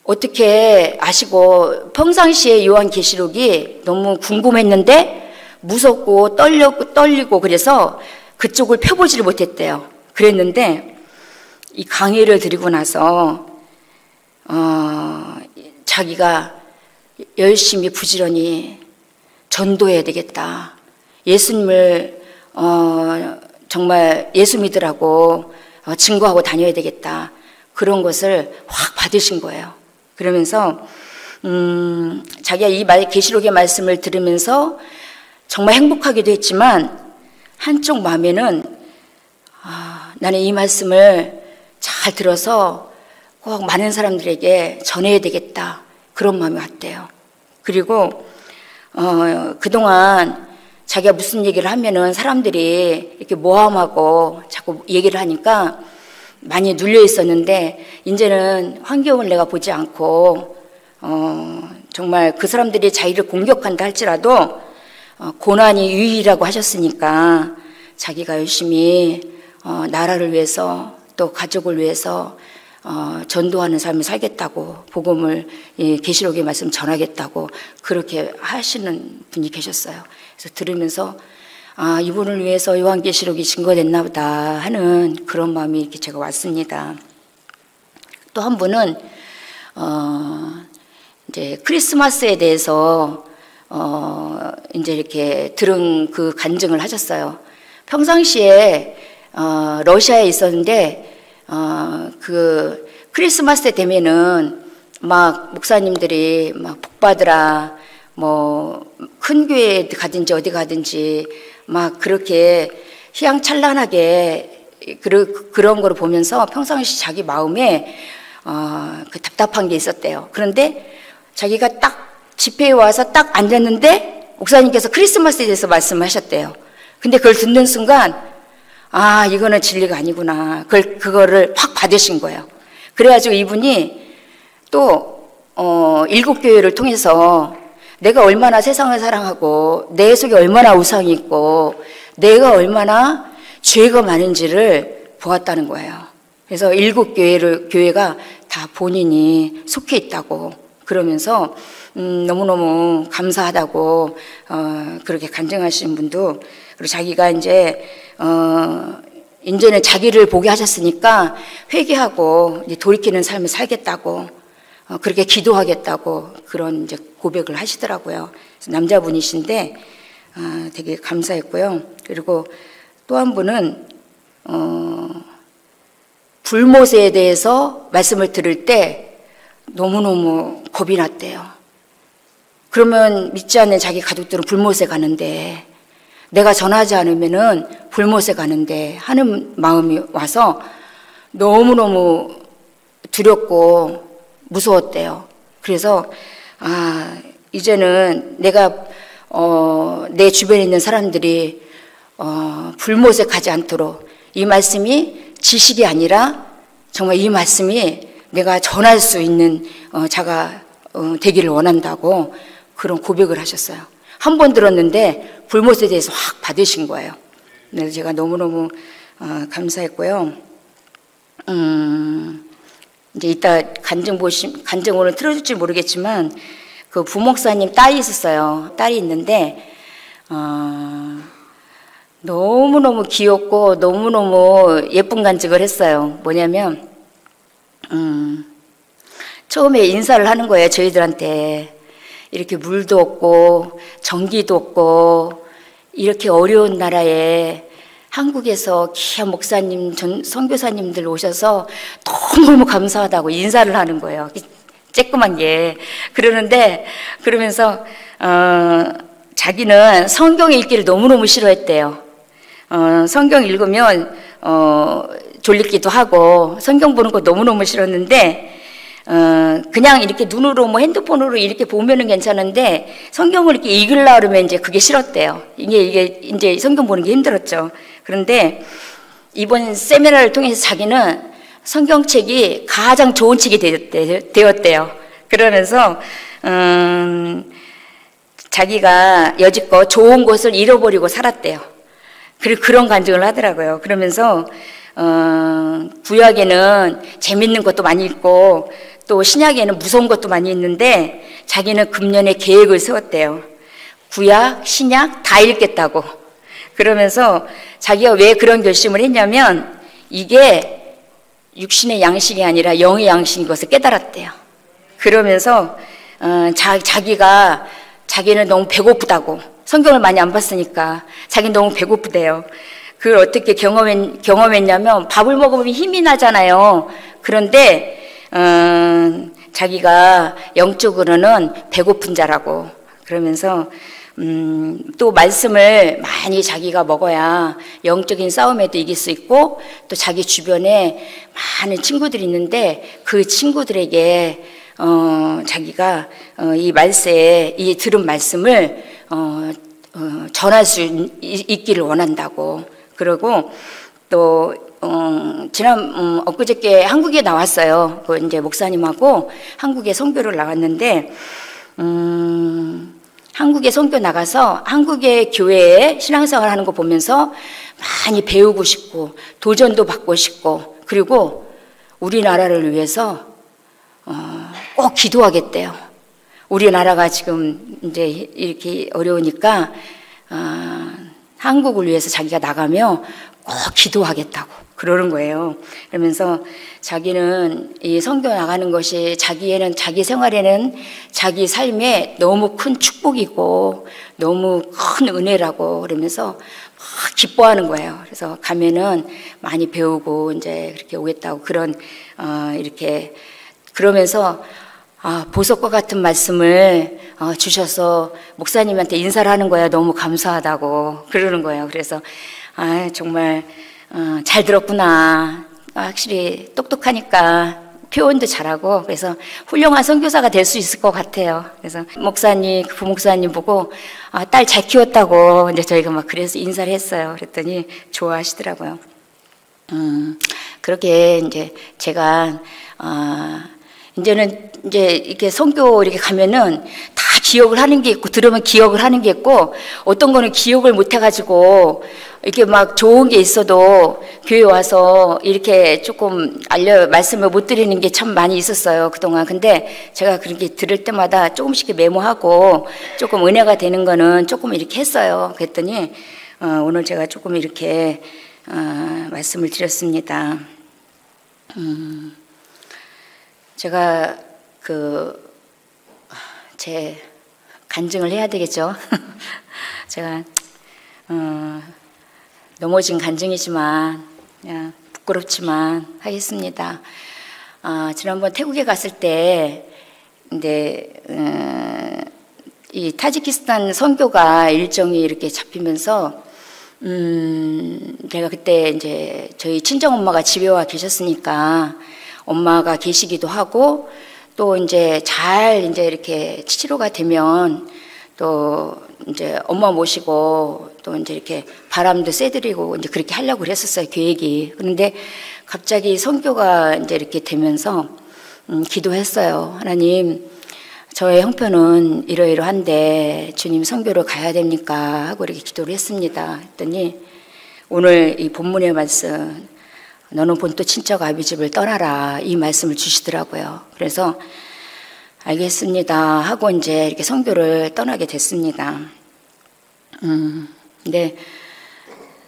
어떻게 아시고, 평상시에 요한계시록이 너무 궁금했는데 무섭고 떨리고 그래서 그쪽을 펴보지를 못했대요. 그랬는데 이 강의를 드리고 나서 자기가 열심히 부지런히 전도해야 되겠다. 예수님을 정말 예수 믿으라고 증거하고 다녀야 되겠다. 그런 것을 확 받으신 거예요. 그러면서 자기가 이 계시록의 말씀을 들으면서 정말 행복하기도 했지만, 한쪽 마음에는 나는 이 말씀을 잘 들어서 꼭 많은 사람들에게 전해야 되겠다, 그런 마음이 왔대요. 그리고 그동안 자기가 무슨 얘기를 하면은 사람들이 이렇게 모함하고 자꾸 얘기를 하니까 많이 눌려 있었는데, 이제는 환경을 내가 보지 않고 정말 그 사람들이 자기를 공격한다 할지라도 고난이 유익이라고 하셨으니까 자기가 열심히 나라를 위해서 또 가족을 위해서 전도하는 삶을 살겠다고, 복음을 계시록의 말씀 전하겠다고 그렇게 하시는 분이 계셨어요. 그래서 들으면서 이분을 위해서 요한계시록이 증거됐나 보다 하는 그런 마음이 이렇게 제가 왔습니다. 또 한 분은 이제 크리스마스에 대해서 이제 이렇게 들은 그 간증을 하셨어요. 평상시에 러시아에 있었는데 그 크리스마스 때 되면은 막 목사님들이 막 복 받으라, 뭐 큰 교회에 가든지 어디 가든지 막 그렇게 휘황찬란하게 그런 거를 보면서 평상시 자기 마음에 그 답답한 게 있었대요. 그런데 자기가 딱 집회에 와서 딱 앉았는데 목사님께서 크리스마스에 대해서 말씀하셨대요. 근데 그걸 듣는 순간 이거는 진리가 아니구나. 그거를 확 받으신 거예요. 그래가지고 이분이 또 7교회를 통해서 내가 얼마나 세상을 사랑하고 내 속에 얼마나 우상이 있고 내가 얼마나 죄가 많은지를 보았다는 거예요. 그래서 7교회가 다 본인이 속해 있다고 그러면서 너무너무 감사하다고 그렇게 간증하신 분도, 그리고 자기가 이제는 자기를 보게 하셨으니까 회개하고 이제 돌이키는 삶을 살겠다고, 그렇게 기도하겠다고 그런 이제 고백을 하시더라고요. 그래서 남자분이신데 되게 감사했고요. 그리고 또 한 분은 불못에 대해서 말씀을 들을 때 너무너무 겁이 났대요. 그러면 믿지 않는 자기 가족들은 불못에 가는데, 내가 전하지 않으면은 불못에 가는데 하는 마음이 와서 너무너무 두렵고 무서웠대요. 그래서 이제는 내가 내 주변에 있는 사람들이 불못에 가지 않도록 이 말씀이 지식이 아니라 정말 이 말씀이 내가 전할 수 있는 자가 되기를 원한다고 그런 고백을 하셨어요. 한 번 들었는데 불못에 대해서 확 받으신 거예요. 그래서 제가 너무너무 감사했고요. 이제 이따 간증 오늘 틀어줄지 모르겠지만, 그 부목사님 딸이 있었어요. 딸이 있는데, 너무너무 귀엽고 너무너무 예쁜 간증을 했어요. 뭐냐면, 처음에 인사를 하는 거예요. 저희들한테. 이렇게 물도 없고 전기도 없고 이렇게 어려운 나라에 한국에서 귀한 목사님, 선교사님들 오셔서 너무너무 감사하다고 인사를 하는 거예요. 쬐끄만 게. 그러면서 자기는 성경 읽기를 너무너무 싫어했대요. 성경 읽으면 졸리기도 하고 성경 보는 거 너무너무 싫었는데 그냥 이렇게 눈으로 뭐 핸드폰으로 이렇게 보면은 괜찮은데 성경을 이렇게 읽으려고 그러면 이제 그게 싫었대요. 이게 이제 성경 보는 게 힘들었죠. 그런데 이번 세미나를 통해서 자기는 성경책이 가장 좋은 책이 되었대요. 그러면서 자기가 여지껏 좋은 것을 잃어버리고 살았대요. 그리고 그런 간증을 하더라고요. 그러면서 구약에는 재밌는 것도 많이 있고 또 신약에는 무서운 것도 많이 있는데 자기는 금년에 계획을 세웠대요. 구약, 신약 다 읽겠다고. 그러면서 자기가 왜 그런 결심을 했냐면 이게 육신의 양식이 아니라 영의 양식인 것을 깨달았대요. 그러면서 자기는 너무 배고프다고, 성경을 많이 안 봤으니까 자기는 너무 배고프대요. 그걸 어떻게 경험했냐면 밥을 먹으면 힘이 나잖아요. 그런데 자기가 영적으로는 배고픈 자라고. 그러면서 또 말씀을 많이 자기가 먹어야 영적인 싸움에도 이길 수 있고 또 자기 주변에 많은 친구들이 있는데 그 친구들에게 자기가 이 들은 말씀을 전할 수 있기를 원한다고. 그리고 또 엊그저께 한국에 나왔어요. 그 이제 목사님하고 한국에 선교를 나왔는데 한국에 선교 나가서 한국의 교회에 신앙생활 하는 거 보면서 많이 배우고 싶고 도전도 받고 싶고 그리고 우리나라를 위해서 꼭 기도하겠대요. 우리나라가 지금 이제 이렇게 어려우니까 한국을 위해서 자기가 나가며 꼭 기도하겠다고 그러는 거예요. 그러면서 자기는 이 선교 나가는 것이 자기 생활에는 자기 삶에 너무 큰 축복이고 너무 큰 은혜라고 그러면서 막 기뻐하는 거예요. 그래서 가면은 많이 배우고 이제 그렇게 오겠다고 이렇게 그러면서 보석과 같은 말씀을 주셔서 목사님한테 인사를 하는 거야. 너무 감사하다고 그러는 거예요. 그래서 정말 잘 들었구나. 확실히 똑똑하니까 표현도 잘하고 그래서 훌륭한 선교사가 될 수 있을 것 같아요. 그래서 부목사님 보고 딸 잘 키웠다고 이제 저희가 막 그래서 인사를 했어요. 그랬더니 좋아하시더라고요. 그렇게 이제 제가 이제는 이제 이렇게 선교 이렇게 가면은 다 기억을 하는 게 있고 들으면 기억을 하는 게 있고 어떤 거는 기억을 못 해가지고 이렇게 막 좋은 게 있어도 교회 와서 이렇게 조금 말씀을 못 드리는 게 참 많이 있었어요 그동안. 근데 제가 그렇게 들을 때마다 조금씩 메모하고 조금 은혜가 되는 거는 조금 이렇게 했어요. 그랬더니 오늘 제가 조금 이렇게 말씀을 드렸습니다. 제가 제 간증을 해야 되겠죠. 제가 넘어진 간증이지만 그냥 부끄럽지만 하겠습니다. 지난번 태국에 갔을 때 근데 이 타지키스탄 선교가 일정이 이렇게 잡히면서 제가 그때 이제 저희 친정 엄마가 집에 와 계셨으니까 엄마가 계시기도 하고 또 이제 이제 이렇게 치료가 되면 또 이제 엄마 모시고 또 이제 이렇게 바람도 쐬드리고 이제 그렇게 하려고 그랬었어요, 계획이. 그런데 갑자기 선교가 이제 이렇게 되면서 기도했어요. 하나님, 저의 형편은 이러이러한데 주님 선교로 가야 됩니까? 하고 이렇게 기도를 했습니다. 했더니 오늘 이 본문의 말씀 너는 본토 친척 아비 집을 떠나라 이 말씀을 주시더라고요. 그래서 알겠습니다 하고 이제 이렇게 선교를 떠나게 됐습니다. 근데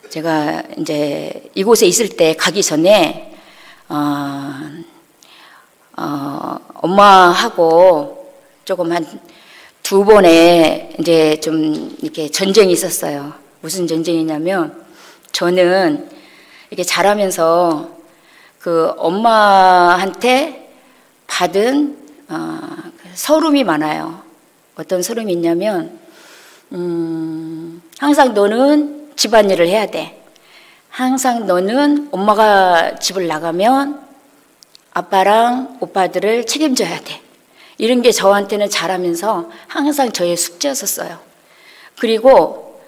제가 이제 이곳에 있을 때 가기 전에 엄마하고 조금 한 2번의 이제 좀 이렇게 전쟁이 있었어요. 무슨 전쟁이냐면 저는 이렇게 자라면서 그 엄마한테 받은 서름이 많아요. 어떤 서름이 있냐면 항상 너는 집안일을 해야 돼. 항상 너는 엄마가 집을 나가면 아빠랑 오빠들을 책임져야 돼. 이런 게 저한테는 자라면서 항상 저의 숙제였었어요. 그리고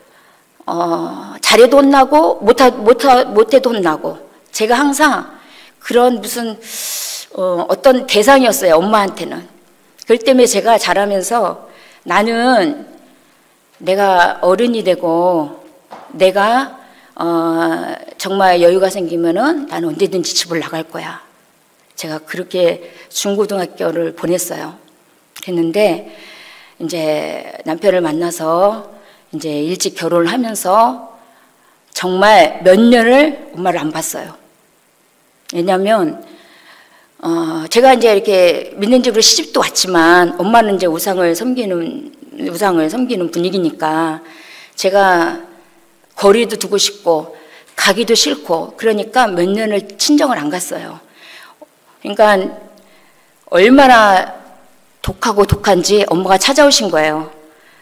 잘해도 혼나고 못해도 혼나고, 제가 항상 그런 무슨 어떤 대상이었어요, 엄마한테는. 그렇기 때문에 제가 자라면서 나는 내가 어른이 되고 내가 정말 여유가 생기면은 나는 언제든지 집을 나갈 거야. 제가 그렇게 중고등학교를 보냈어요. 그랬는데 이제 남편을 만나서 이제 일찍 결혼을 하면서 정말 몇 년을 엄마를 안 봤어요. 왜냐하면 제가 이제 이렇게 믿는 집으로 시집도 왔지만 엄마는 이제 우상을 섬기는 분위기니까 제가 거리도 두고 싶고 가기도 싫고, 그러니까 몇 년을 친정을 안 갔어요. 그러니까 얼마나 독한지 엄마가 찾아오신 거예요.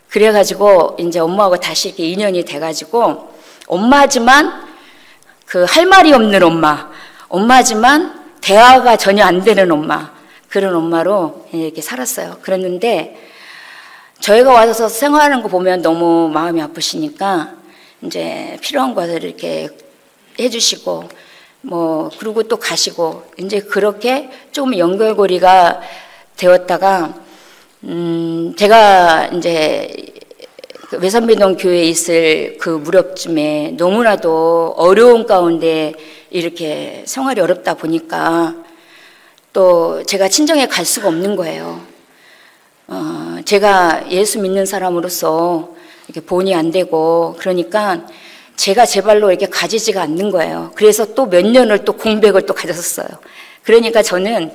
그래가지고 이제 엄마하고 다시 이렇게 인연이 돼가지고, 엄마지만 그 할 말이 없는 엄마지만 대화가 전혀 안 되는 엄마, 그런 엄마로 이렇게 살았어요. 그랬는데 저희가 와서 생활하는 거 보면 너무 마음이 아프시니까 이제 필요한 것을 이렇게 해주시고 그리고 또 가시고, 이제 그렇게 좀 연결고리가 되었다가 제가 이제 외선비동 교회에 있을 그 무렵쯤에 너무나도 어려운 가운데 이렇게 생활이 어렵다 보니까 또 제가 친정에 갈 수가 없는 거예요. 제가 예수 믿는 사람으로서 이렇게 본이 안 되고, 그러니까 제가 제 발로 이렇게 가지지가 않는 거예요. 그래서 또 몇 년을 또 공백을 또 가졌었어요. 그러니까 저는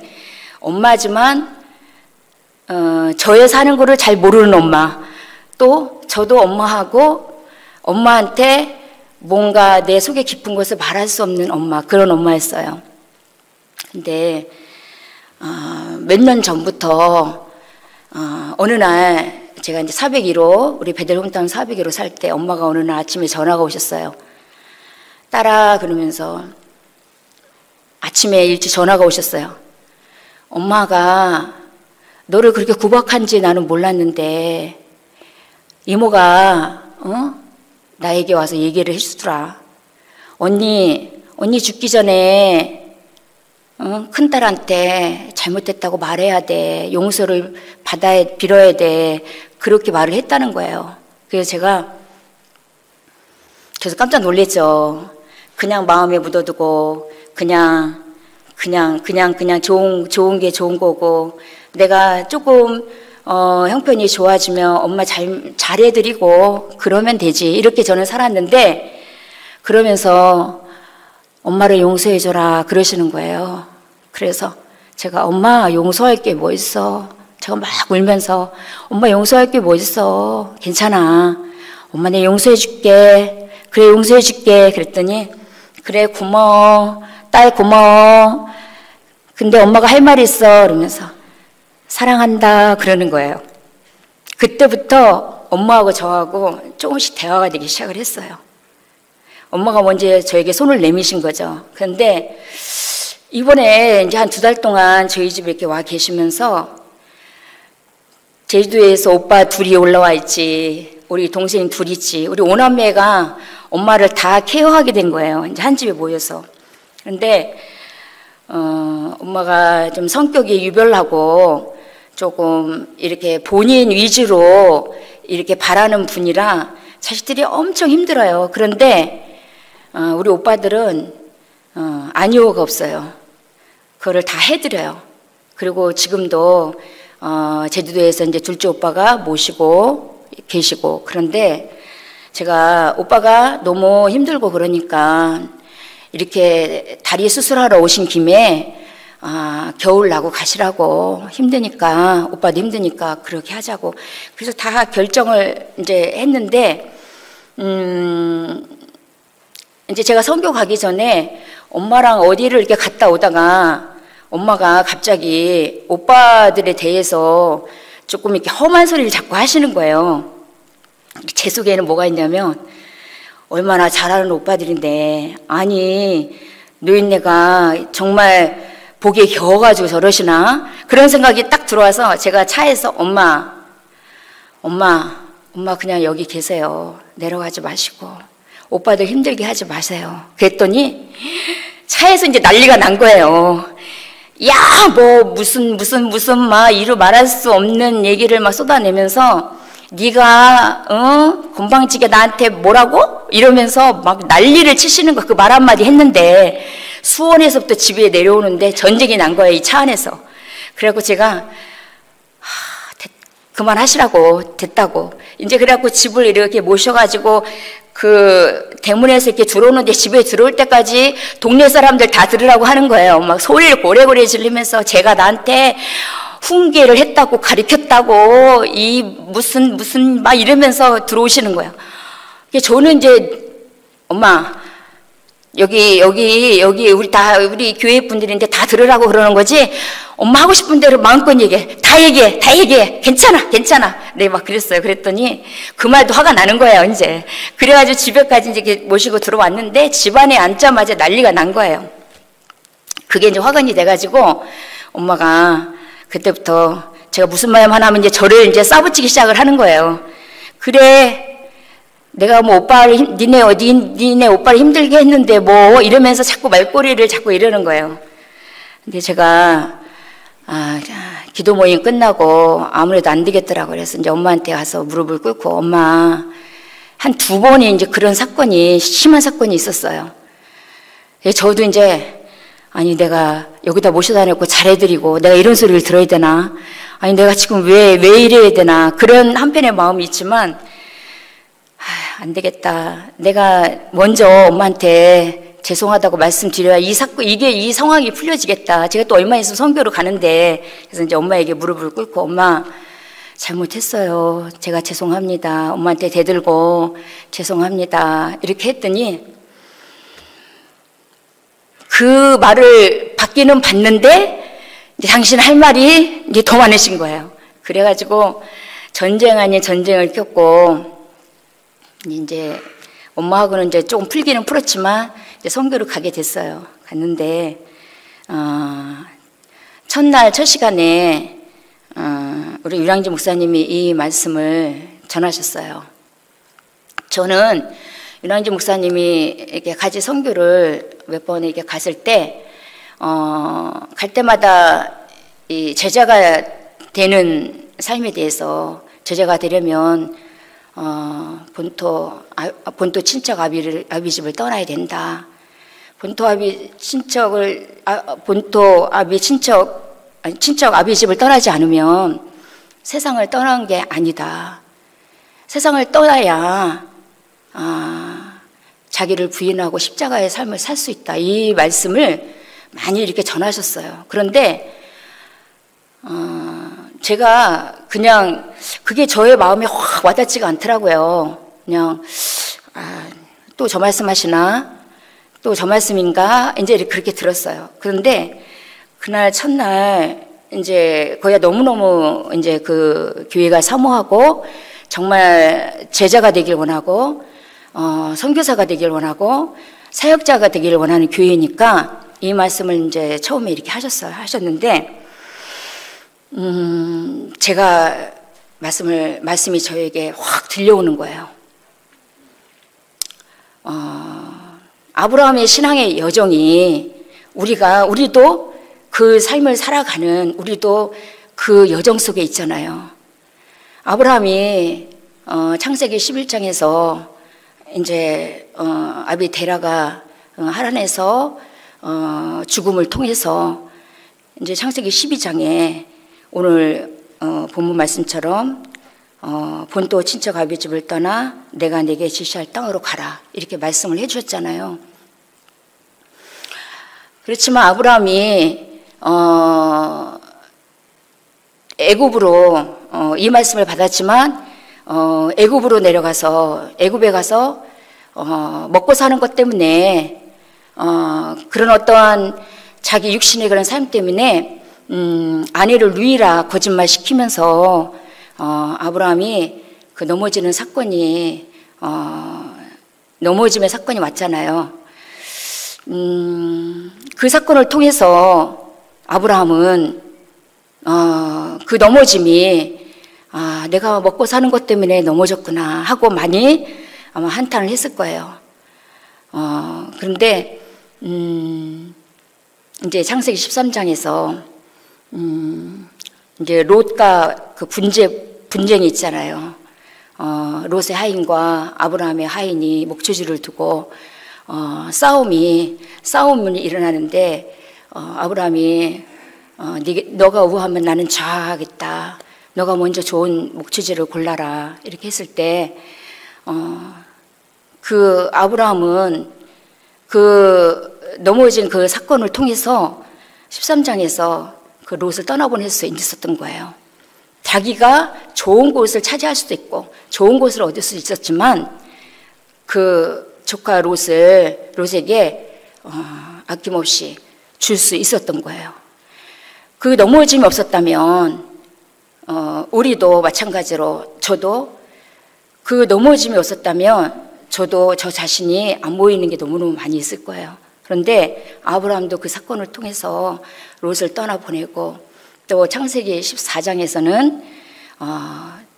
엄마지만 저의 사는 거를 잘 모르는 엄마, 또 저도 엄마한테 뭔가 내 속에 깊은 것을 말할 수 없는 엄마, 그런 엄마였어요. 근데 몇 년 전부터 어느 날 제가 이제 401호, 우리 베델 홈타운 401호 살 때 엄마가 어느 날 아침에 전화가 오셨어요. 딸아, 그러면서 아침에 일찍 전화가 오셨어요. 엄마가 너를 그렇게 구박한지 나는 몰랐는데 이모가 나에게 와서 얘기를 해주더라. 언니 죽기 전에 큰딸한테 잘못했다고 말해야 돼. 용서를 빌어야 돼. 그렇게 말을 했다는 거예요. 그래서 제가 깜짝 놀랐죠. 그냥 마음에 묻어두고 그냥 좋은 게 좋은 거고, 내가 조금 형편이 좋아지면 엄마 잘해드리고 그러면 되지, 이렇게 저는 살았는데, 그러면서 엄마를 용서해줘라 그러시는 거예요. 그래서 제가 엄마 용서할 게 뭐 있어? 제가 막 울면서 엄마 용서할 게 뭐 있어? 괜찮아. 엄마 내 용서해줄게. 그래 용서해줄게. 그랬더니 그래 고마워. 딸 고마워. 근데 엄마가 할 말이 있어. 그러면서 사랑한다 그러는 거예요. 그때부터 엄마하고 저하고 조금씩 대화가 되기 시작을 했어요. 엄마가 먼저 저에게 손을 내미신 거죠. 그런데 이번에 이제 한 2달 동안 저희 집에 이렇게 와 계시면서 제주도에서 오빠 둘이 올라와 있지, 우리 동생 둘이지, 우리 오남매가 엄마를 다 케어하게 된 거예요. 이제 한 집에 모여서. 그런데 엄마가 좀 성격이 유별나고 조금 이렇게 본인 위주로 이렇게 바라는 분이라 자식들이 엄청 힘들어요. 그런데 우리 오빠들은 아니오가 없어요. 그거를 다 해드려요. 그리고 지금도 제주도에서 이제 둘째 오빠가 모시고 계시고, 그런데 제가 오빠가 너무 힘들고 그러니까 이렇게 다리 수술하러 오신 김에 겨울 나고 가시라고, 힘드니까, 오빠도 힘드니까 그렇게 하자고. 그래서 다 결정을 이제 했는데, 이제 제가 선교 가기 전에 엄마랑 어디를 이렇게 갔다 오다가 엄마가 갑자기 오빠들에 대해서 조금 이렇게 험한 소리를 자꾸 하시는 거예요. 제 속에는 뭐가 있냐면 얼마나 잘하는 오빠들인데, 아니 노인네가 정말 보기에 겨워가지고 저러시나, 그런 생각이 딱 들어와서 제가 차에서 엄마 그냥 여기 계세요. 내려가지 마시고 오빠들 힘들게 하지 마세요. 그랬더니 차에서 이제 난리가 난 거예요. 야, 뭐 무슨 막 이루 말할 수 없는 얘기를 막 쏟아내면서 네가 건방지게 나한테 뭐라고? 이러면서 막 난리를 치시는 거. 그 말 한마디 했는데 수원에서부터 집에 내려오는데 전쟁이 난 거예요, 이 차 안에서. 그래갖고 제가 그만하시라고, 됐다고. 이제 그래갖고 집을 이렇게 모셔가지고 그 대문에서 이렇게 들어오는데 집에 들어올 때까지 동네 사람들 다 들으라고 하는 거예요. 막 소리를 고래고래 지르면서 제가 나한테 훈계를 했다고, 가르쳤다고, 이 무슨 막 이러면서 들어오시는 거예요. 저는 이제 엄마 여기 우리 교회 분들인데 다 들으라고 그러는 거지. 엄마 하고 싶은 대로 마음껏 얘기해. 다 얘기해. 괜찮아. 네, 막 그랬어요. 그랬더니 그 말도 화가 나는 거예요, 이제. 그래가지고 집에까지 이제 모시고 들어왔는데 집안에 앉자마자 난리가 난 거예요. 그게 이제 화근이 돼가지고 엄마가 그때부터 제가 무슨 말 하나 하면 이제 저를 이제 싸붙이기 시작을 하는 거예요. 그래, 내가 뭐 오빠를 니네 오빠를 힘들게 했는데 뭐 이러면서 자꾸 말꼬리를 자꾸 이러는 거예요. 근데 제가 기도 모임 끝나고 아무래도 안 되겠더라고. 그래서 이제 엄마한테 가서 무릎을 꿇고, 엄마, 한 2번이 이제 그런 사건이, 심한 사건이 있었어요. 저도 이제 아니 내가 여기다 모셔다 놓고 잘해드리고 내가 이런 소리를 들어야 되나, 아니 내가 지금 왜 이래야 되나, 그런 한편의 마음이 있지만 안 되겠다. 내가 먼저 엄마한테 죄송하다고 말씀드려야 이 상황이 풀려지겠다. 제가 또 얼마 있으면 선교로 가는데, 그래서 이제 엄마에게 무릎을 꿇고, 엄마, 잘못했어요. 제가 죄송합니다. 엄마한테 대들고, 죄송합니다. 이렇게 했더니, 그 말을 받기는 받는데, 이제 당신 할 말이 이제 더 많으신 거예요. 그래가지고, 전쟁 아닌 전쟁을 겪고, 이제 엄마하고는 이제 조금 풀기는 풀었지만 이제 선교를 가게 됐어요. 갔는데 첫날 첫 시간에 우리 유랑지 목사님이 이 말씀을 전하셨어요. 저는 유랑지 목사님이 이렇게 같이 선교를 몇 번 이렇게 갔을 때 갈 때마다 이 제자가 되는 삶에 대해서, 제자가 되려면 본토 친척 아비집을 떠나야 된다. 친척 아비집을 떠나지 않으면 세상을 떠난 게 아니다. 세상을 떠나야 자기를 부인하고 십자가의 삶을 살 수 있다. 이 말씀을 많이 이렇게 전하셨어요. 그런데 제가 그냥 그게 저의 마음에 확 와닿지가 않더라고요. 그냥 또 저 말씀하시나? 또 저 말씀인가? 이제 그렇게 들었어요. 그런데 그날 첫날 이제 거기가 너무너무 이제 그 교회가 사모하고 정말 제자가 되길 원하고 선교사가 되길 원하고 사역자가 되기를 원하는 교회니까 이 말씀을 이제 처음에 이렇게 하셨는데 제가 말씀이 저에게 확 들려오는 거예요. 아브라함의 신앙의 여정이 우리도 그 삶을 살아가는 우리도 그 여정 속에 있잖아요. 아브라함이 창세기 11장에서 이제 아비 데라가 하란에서 죽음을 통해서 이제 창세기 12장에 오늘 본문 말씀처럼 본토 친척 아비집을 떠나 내가 네게 지시할 땅으로 가라, 이렇게 말씀을 해주셨잖아요. 그렇지만 아브라함이 애굽으로 이 말씀을 받았지만 애굽으로 내려가서 애굽에 가서 먹고 사는 것 때문에 그런 어떠한 자기 육신의 그런 삶 때문에 아내를 누이라 거짓말 시키면서 아브라함이 그 넘어지는 사건이 넘어짐의 사건이 왔잖아요. 그 사건을 통해서 아브라함은 그 넘어짐이 내가 먹고 사는 것 때문에 넘어졌구나 하고 많이 아마 한탄을 했을 거예요. 그런데 이제 창세기 13장에서 이제 롯과 그 분쟁이 있잖아요. 롯의 하인과 아브라함의 하인이 목초지를 두고 싸움이 일어나는데 아브라함이 너가 우하면 나는 좌하겠다. 너가 먼저 좋은 목초지를 골라라. 이렇게 했을 때 그 아브라함은 그 넘어진 그 사건을 통해서 13장에서 그 롯을 떠나보낼 수 있었던 거예요. 자기가 좋은 곳을 차지할 수도 있고 좋은 곳을 얻을 수 있었지만 그 조카 롯에게 아낌없이 줄 수 있었던 거예요. 그 넘어짐이 없었다면 우리도 마찬가지로 저도 그 넘어짐이 없었다면 저도 저 자신이 안 보이는 게 너무너무 많이 있을 거예요. 그런데 아브라함도 그 사건을 통해서 롯을 떠나보내고 또 창세기 14장에서는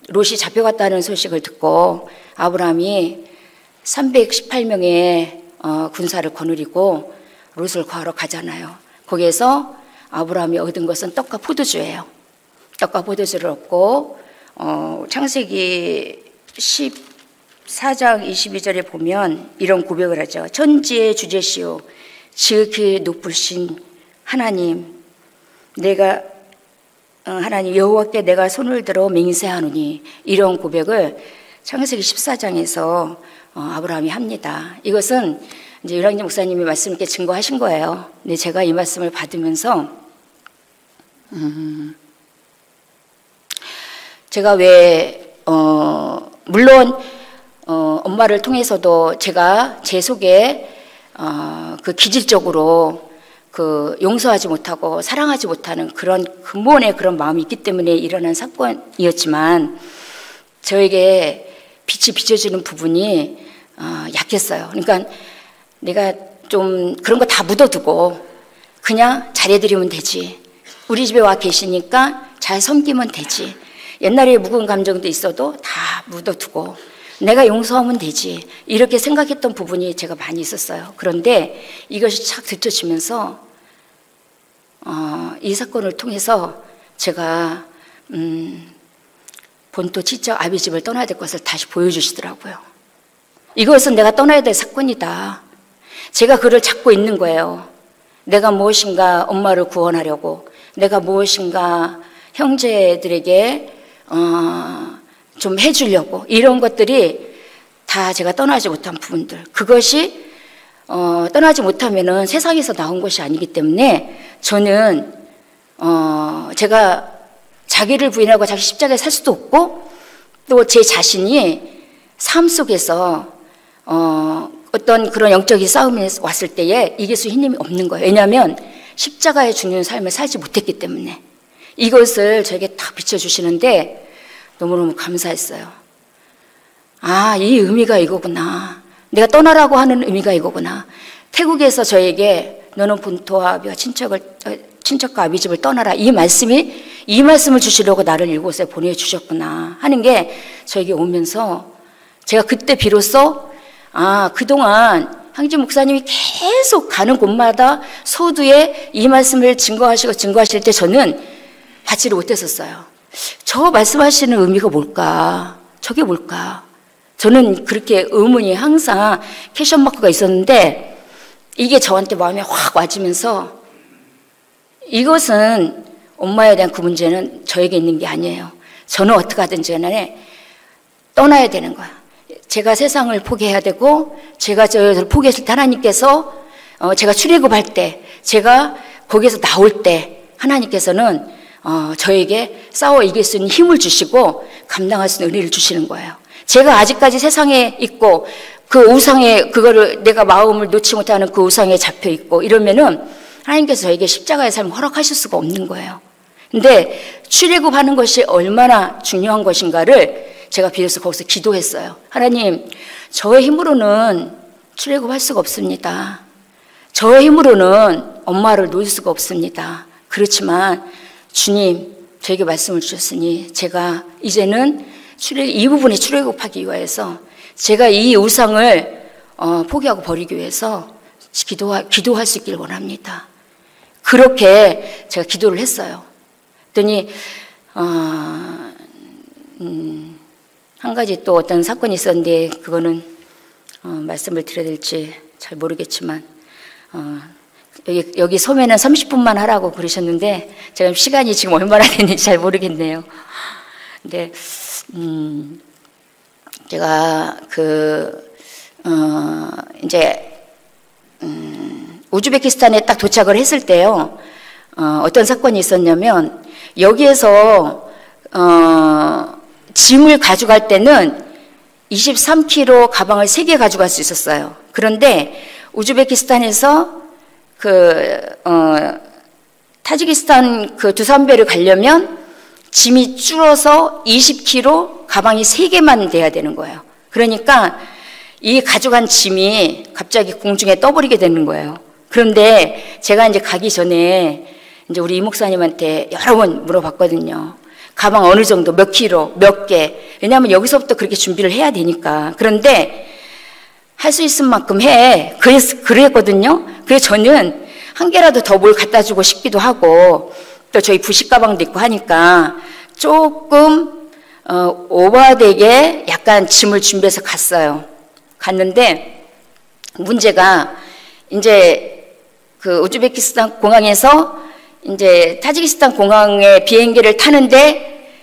롯이 잡혀갔다는 소식을 듣고 아브라함이 318명의 군사를 거느리고 롯을 구하러 가잖아요. 거기에서 아브라함이 얻은 것은 떡과 포도주예요. 떡과 포도주를 얻고 창세기 14장 22절에 보면 이런 고백을 하죠. 천지의 주제시오 지극히 높으신 하나님 하나님 여호와께 내가 손을 들어 맹세하노니 이런 고백을 창세기 14장에서 아브라함이 합니다. 이것은 이제 유랑진 목사님이 말씀 있게 증거하신 거예요. 근데 제가 이 말씀을 받으면서 제가 왜 물론 엄마를 통해서도 제가 제 속에 그 기질적으로 그 용서하지 못하고 사랑하지 못하는 그런 근본의 그런 마음이 있기 때문에 일어난 사건이었지만 저에게 빛이 비춰지는 부분이 약했어요. 그러니까 내가 좀 그런 거 다 묻어두고 그냥 잘해드리면 되지. 우리 집에 와 계시니까 잘 섬기면 되지. 옛날에 묵은 감정도 있어도 다 묻어두고 내가 용서하면 되지. 이렇게 생각했던 부분이 제가 많이 있었어요. 그런데 이것이 착 들춰지면서 이 사건을 통해서 제가 본토 친척 아비 집을 떠나야 될 것을 다시 보여주시더라고요. 이것은 내가 떠나야 될 사건이다. 제가 그를 찾고 있는 거예요. 내가 무엇인가 엄마를 구원하려고, 내가 무엇인가 형제들에게 좀 해주려고, 이런 것들이 다 제가 떠나지 못한 부분들. 그것이 떠나지 못하면은 세상에서 나온 것이 아니기 때문에 저는 제가 자기를 부인하고 자기 십자가에 살 수도 없고 또 제 자신이 삶 속에서 어떤 그런 영적인 싸움이 왔을 때에 이길 수 힘이 없는 거예요. 왜냐하면 십자가에 죽는 삶을 살지 못했기 때문에. 이것을 저에게 딱 비춰주시는데 너무너무 감사했어요. 이 의미가 이거구나. 내가 떠나라고 하는 의미가 이거구나. 태국에서 저에게 너는 본토와 아비와 친척과 아비 집을 떠나라. 이 말씀을 주시려고 나를 이곳에 보내주셨구나 하는 게 저에게 오면서 제가 그때 비로소 그동안 향진 목사님이 계속 가는 곳마다 소두에 이 말씀을 증거하실 때 저는 받지를 못했었어요. 저 말씀하시는 의미가 뭘까? 저게 뭘까? 저는 그렇게 의문이 항상 캐션 마크가 있었는데 이게 저한테 마음에 확 와지면서 이것은 엄마에 대한 그 문제는 저에게 있는 게 아니에요. 저는 어떻게 하든지 간에 떠나야 되는 거야. 제가 세상을 포기해야 되고 제가 저를 포기했을 때 하나님께서 제가 출애굽할 때 제가 거기에서 나올 때 하나님께서는 저에게 싸워 이길 수 있는 힘을 주시고 감당할 수 있는 은혜를 주시는 거예요. 제가 아직까지 세상에 있고 그 우상에 그거를 내가 마음을 놓지 못하는 그 우상에 잡혀 있고 이러면은 하나님께서 저에게 십자가의 삶을 허락하실 수가 없는 거예요. 근데 출애굽하는 것이 얼마나 중요한 것인가를 제가 비로소 거기서 기도했어요. 하나님, 저의 힘으로는 출애굽할 수가 없습니다. 저의 힘으로는 엄마를 놓을 수가 없습니다. 그렇지만 주님, 저에게 말씀을 주셨으니 제가 이제는 이 부분에 출애굽하기 위해서 제가 이 우상을 포기하고 버리기 위해서 기도할 수 있길 원합니다. 그렇게 제가 기도를 했어요. 그랬더니 한 가지 또 어떤 사건이 있었는데 그거는 말씀을 드려야 될지 잘 모르겠지만 여기 소매는 30분만 하라고 그러셨는데 제가 시간이 지금 얼마나 됐는지 잘 모르겠네요. 근데 제가 이제 우즈베키스탄에 딱 도착을 했을 때요. 어떤 사건이 있었냐면 여기에서 짐을 가져갈 때는 23kg 가방을 3개 가져갈 수 있었어요. 그런데 우즈베키스탄에서 타지키스탄 두산베를 가려면 짐이 줄어서 20kg 가방이 3개만 돼야 되는 거예요. 그러니까 이 가져간 짐이 갑자기 공중에 떠버리게 되는 거예요. 그런데 제가 이제 가기 전에 이제 우리 이 목사님한테 여러 번 물어봤거든요. 가방 어느 정도, 몇 킬로, 몇 개. 왜냐하면 여기서부터 그렇게 준비를 해야 되니까. 그런데 할 수 있을 만큼 해. 그랬거든요. 그래서 저는 한 개라도 더 뭘 갖다 주고 싶기도 하고 또 저희 부식 가방도 있고 하니까 조금 오버되게 약간 짐을 준비해서 갔어요. 갔는데 문제가 이제 그 우즈베키스탄 공항에서 이제 타지키스탄 공항에 비행기를 타는데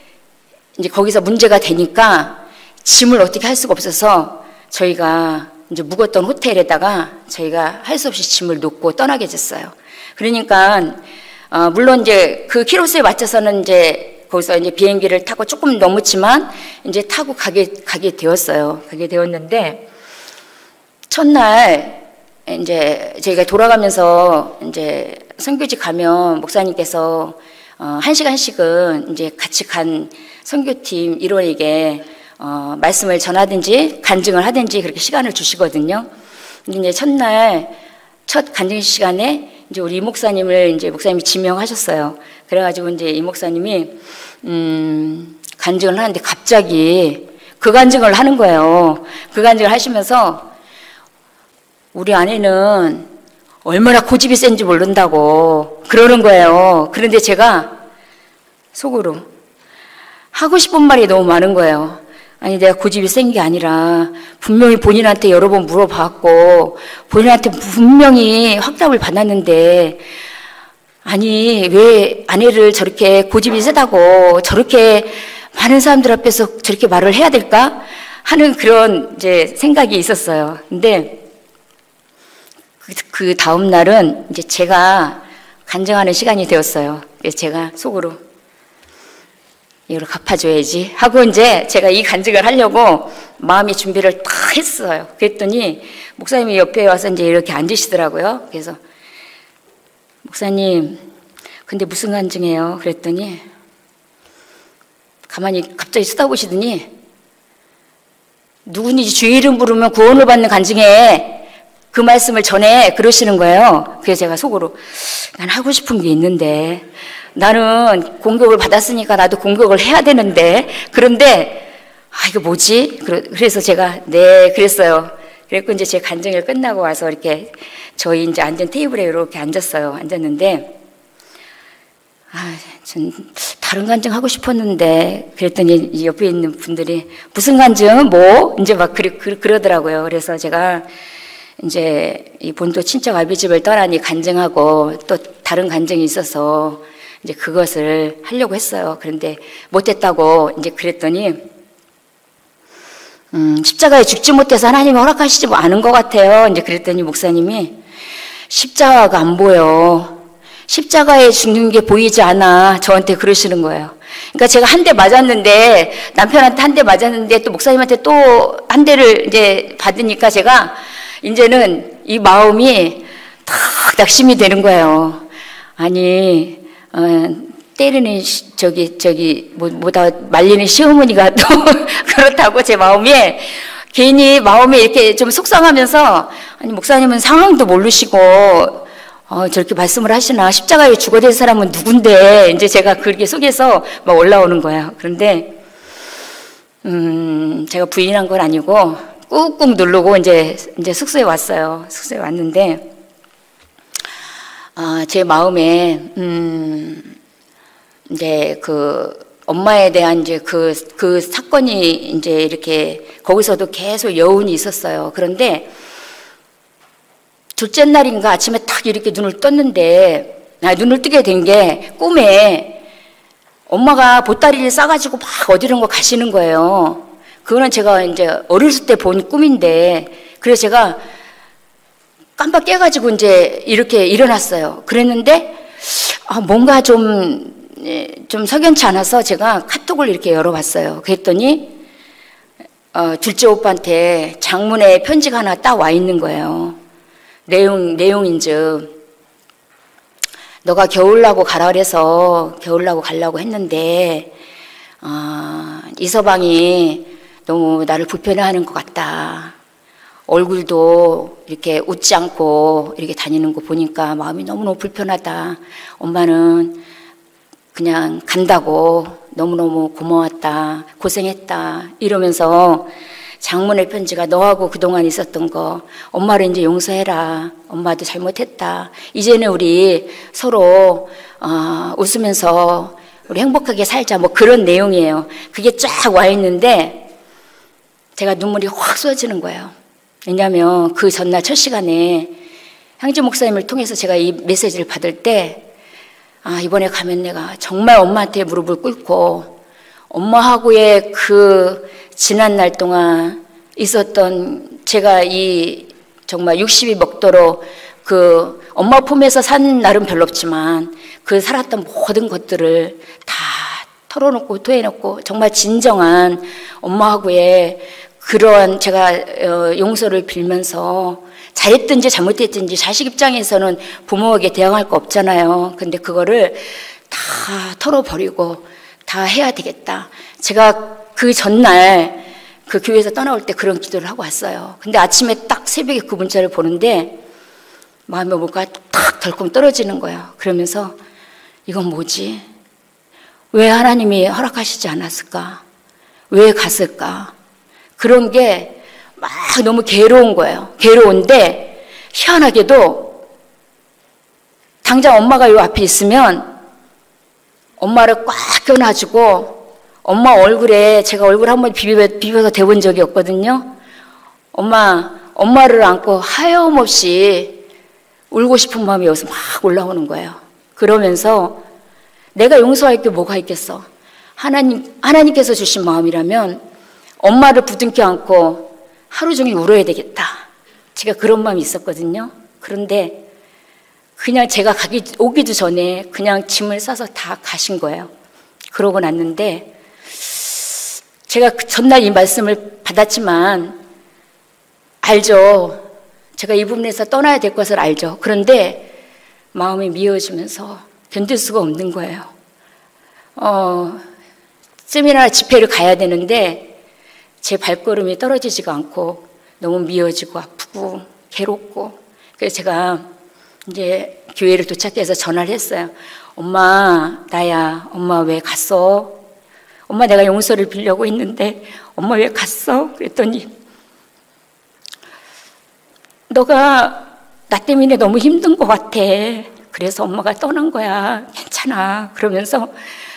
이제 거기서 문제가 되니까 짐을 어떻게 할 수가 없어서 저희가 이제 묵었던 호텔에다가 저희가 할 수 없이 짐을 놓고 떠나게 됐어요. 그러니까 물론 이제 그 키로수에 맞춰서는 이제 거기서 이제 비행기를 타고 조금 넘었지만 이제 타고 가게 되었어요. 가게 되었는데 첫날 이제 저희가 돌아가면서 이제 선교지 가면 목사님께서 1시간씩은 이제 같이 간 선교팀 일원에게 말씀을 전하든지 간증을 하든지 그렇게 시간을 주시거든요. 근데 이제 첫날 첫 간증 시간에 이제 우리 이 목사님을 이제 목사님이 지명하셨어요. 그래가지고 이제 이 목사님이 간증을 하는데 갑자기 그 간증을 하는 거예요. 그 간증을 하시면서 우리 아내는 얼마나 고집이 센지 모른다고 그러는 거예요. 그런데 제가 속으로 하고 싶은 말이 너무 많은 거예요. 아니 내가 고집이 센 게 아니라 분명히 본인한테 여러 번 물어봤고 본인한테 분명히 확답을 받았는데 아니 왜 아내를 저렇게 고집이 세다고 저렇게 많은 사람들 앞에서 저렇게 말을 해야 될까 하는 그런 이제 생각이 있었어요. 근데 그 다음 날은 이제 제가 간증하는 시간이 되었어요. 그래서 제가 속으로 이걸 갚아줘야지 하고 이제 제가 이 간증을 하려고 마음의 준비를 다 했어요. 그랬더니 목사님이 옆에 와서 이제 이렇게 앉으시더라고요. 그래서 목사님, 근데 무슨 간증해요? 그랬더니 가만히 갑자기 쳐다보시더니 누구니 주의 이름 부르면 구원을 받는 간증해. 그 말씀을 전해 그러시는 거예요. 그래서 제가 속으로 난 하고 싶은 게 있는데 나는 공격을 받았으니까 나도 공격을 해야 되는데 그런데 이거 뭐지? 그래서 제가 네 그랬어요. 그랬고 이제 제 간증이 끝나고 와서 이렇게 저희 이제 앉은 테이블에 이렇게 앉았어요. 앉았는데 전 다른 간증 하고 싶었는데 그랬더니 옆에 있는 분들이 무슨 간증? 뭐? 이제 막 그러더라고요. 그래서 제가 이제 이 본토 친척 아비집을 떠나니 간증하고 또 다른 간증이 있어서 이제 그것을 하려고 했어요. 그런데 못했다고 이제 그랬더니 십자가에 죽지 못해서 하나님이 허락하시지 않은 것 같아요. 이제 그랬더니 목사님이 십자가가 안 보여. 십자가에 죽는 게 보이지 않아. 저한테 그러시는 거예요. 그러니까 제가 한 대 맞았는데, 남편한테 한 대 맞았는데 또 목사님한테 또 한 대를 이제 받으니까 제가 이제는 이 마음이 탁 낙심이 되는 거예요. 아니, 때리는 뭐다 말리는 시어머니가 또 그렇다고 제 마음에 괜히 마음이 이렇게 좀 속상하면서, 아니 목사님은 상황도 모르시고 저렇게 말씀을 하시나, 십자가에 죽어야 될 사람은 누군데, 이제 제가 그렇게 속에서 막 올라오는 거예요. 그런데 제가 부인한 건 아니고 꾹꾹 누르고 이제 숙소에 왔어요. 숙소에 왔는데 제 마음에 이제 그 엄마에 대한 이제 그 사건이 이제 이렇게 거기서도 계속 여운이 있었어요. 그런데 둘째 날인가 아침에 딱 이렇게 눈을 뜨게 된 게 꿈에 엄마가 보따리를 싸가지고 막 어디론가 가시는 거예요. 그거는 제가 이제 어렸을 때 본 꿈인데, 그래서 제가 깜빡 깨가지고 이제 이렇게 일어났어요. 그랬는데 뭔가 좀 석연치 않아서 제가 카톡을 이렇게 열어봤어요. 그랬더니 둘째 오빠한테 장문의 편지가 하나 딱 와 있는 거예요. 내용인즉 너가 겨울나고 가라 그래서 겨울나고 가려고 했는데 이서방이 너무 나를 불편해하는 것 같다. 얼굴도 이렇게 웃지 않고 이렇게 다니는 거 보니까 마음이 너무너무 불편하다. 엄마는 그냥 간다고, 너무너무 고마웠다, 고생했다 이러면서 장문의 편지가 너하고 그동안 있었던 거 엄마를 이제 용서해라, 엄마도 잘못했다, 이제는 우리 서로 웃으면서 우리 행복하게 살자, 뭐 그런 내용이에요. 그게 쫙 와 있는데 제가 눈물이 확 쏟아지는 거예요. 왜냐하면 그 전날 첫 시간에 향주 목사님을 통해서 제가 이 메시지를 받을 때 이번에 가면 내가 정말 엄마한테 무릎을 꿇고 엄마하고의 그 지난 날 동안 있었던, 제가 이 정말 60이 먹도록 그 엄마 품에서 산 날은 별로 없지만 그 살았던 모든 것들을 다 털어놓고 토해놓고 정말 진정한 엄마하고의 그러한 제가 용서를 빌면서, 잘했든지 잘못했든지 자식 입장에서는 부모에게 대항할 거 없잖아요. 근데 그거를 다 털어버리고 다 해야 되겠다. 제가 그 전날 그 교회에서 떠나올 때 그런 기도를 하고 왔어요. 근데 아침에 딱 새벽에 그 문자를 보는데 마음에 뭐가 탁 덜컹 떨어지는 거예요. 그러면서 이건 뭐지? 왜 하나님이 허락하시지 않았을까? 왜 갔을까? 그런 게 막 너무 괴로운 거예요. 괴로운데 희한하게도 당장 엄마가 요 앞에 있으면 엄마를 꽉 껴놔주고, 엄마 얼굴에 제가 얼굴 한번 비벼서 대본 적이 없거든요. 엄마를 안고 하염없이 울고 싶은 마음이 여기서 막 올라오는 거예요. 그러면서 내가 용서할 게 뭐가 있겠어? 하나님께서 주신 마음이라면 엄마를 부둥켜 안고 하루 종일 울어야 되겠다. 제가 그런 마음이 있었거든요. 그런데 그냥 제가 오기도 전에 그냥 짐을 싸서 다 가신 거예요. 그러고 났는데 제가 전날 이 말씀을 받았지만 알죠. 제가 이 부분에서 떠나야 될 것을 알죠. 그런데 마음이 미어지면서 견딜 수가 없는 거예요. 세미나 집회를 가야 되는데 제 발걸음이 떨어지지가 않고 너무 미어지고 아프고 괴롭고, 그래서 제가 이제 교회를 도착해서 전화를 했어요. 엄마, 나야, 엄마 왜 갔어? 엄마 내가 용서를 빌려고 했는데 엄마 왜 갔어? 그랬더니 너가 나 때문에 너무 힘든 것 같아. 그래서 엄마가 떠난 거야. 괜찮아. 그러면서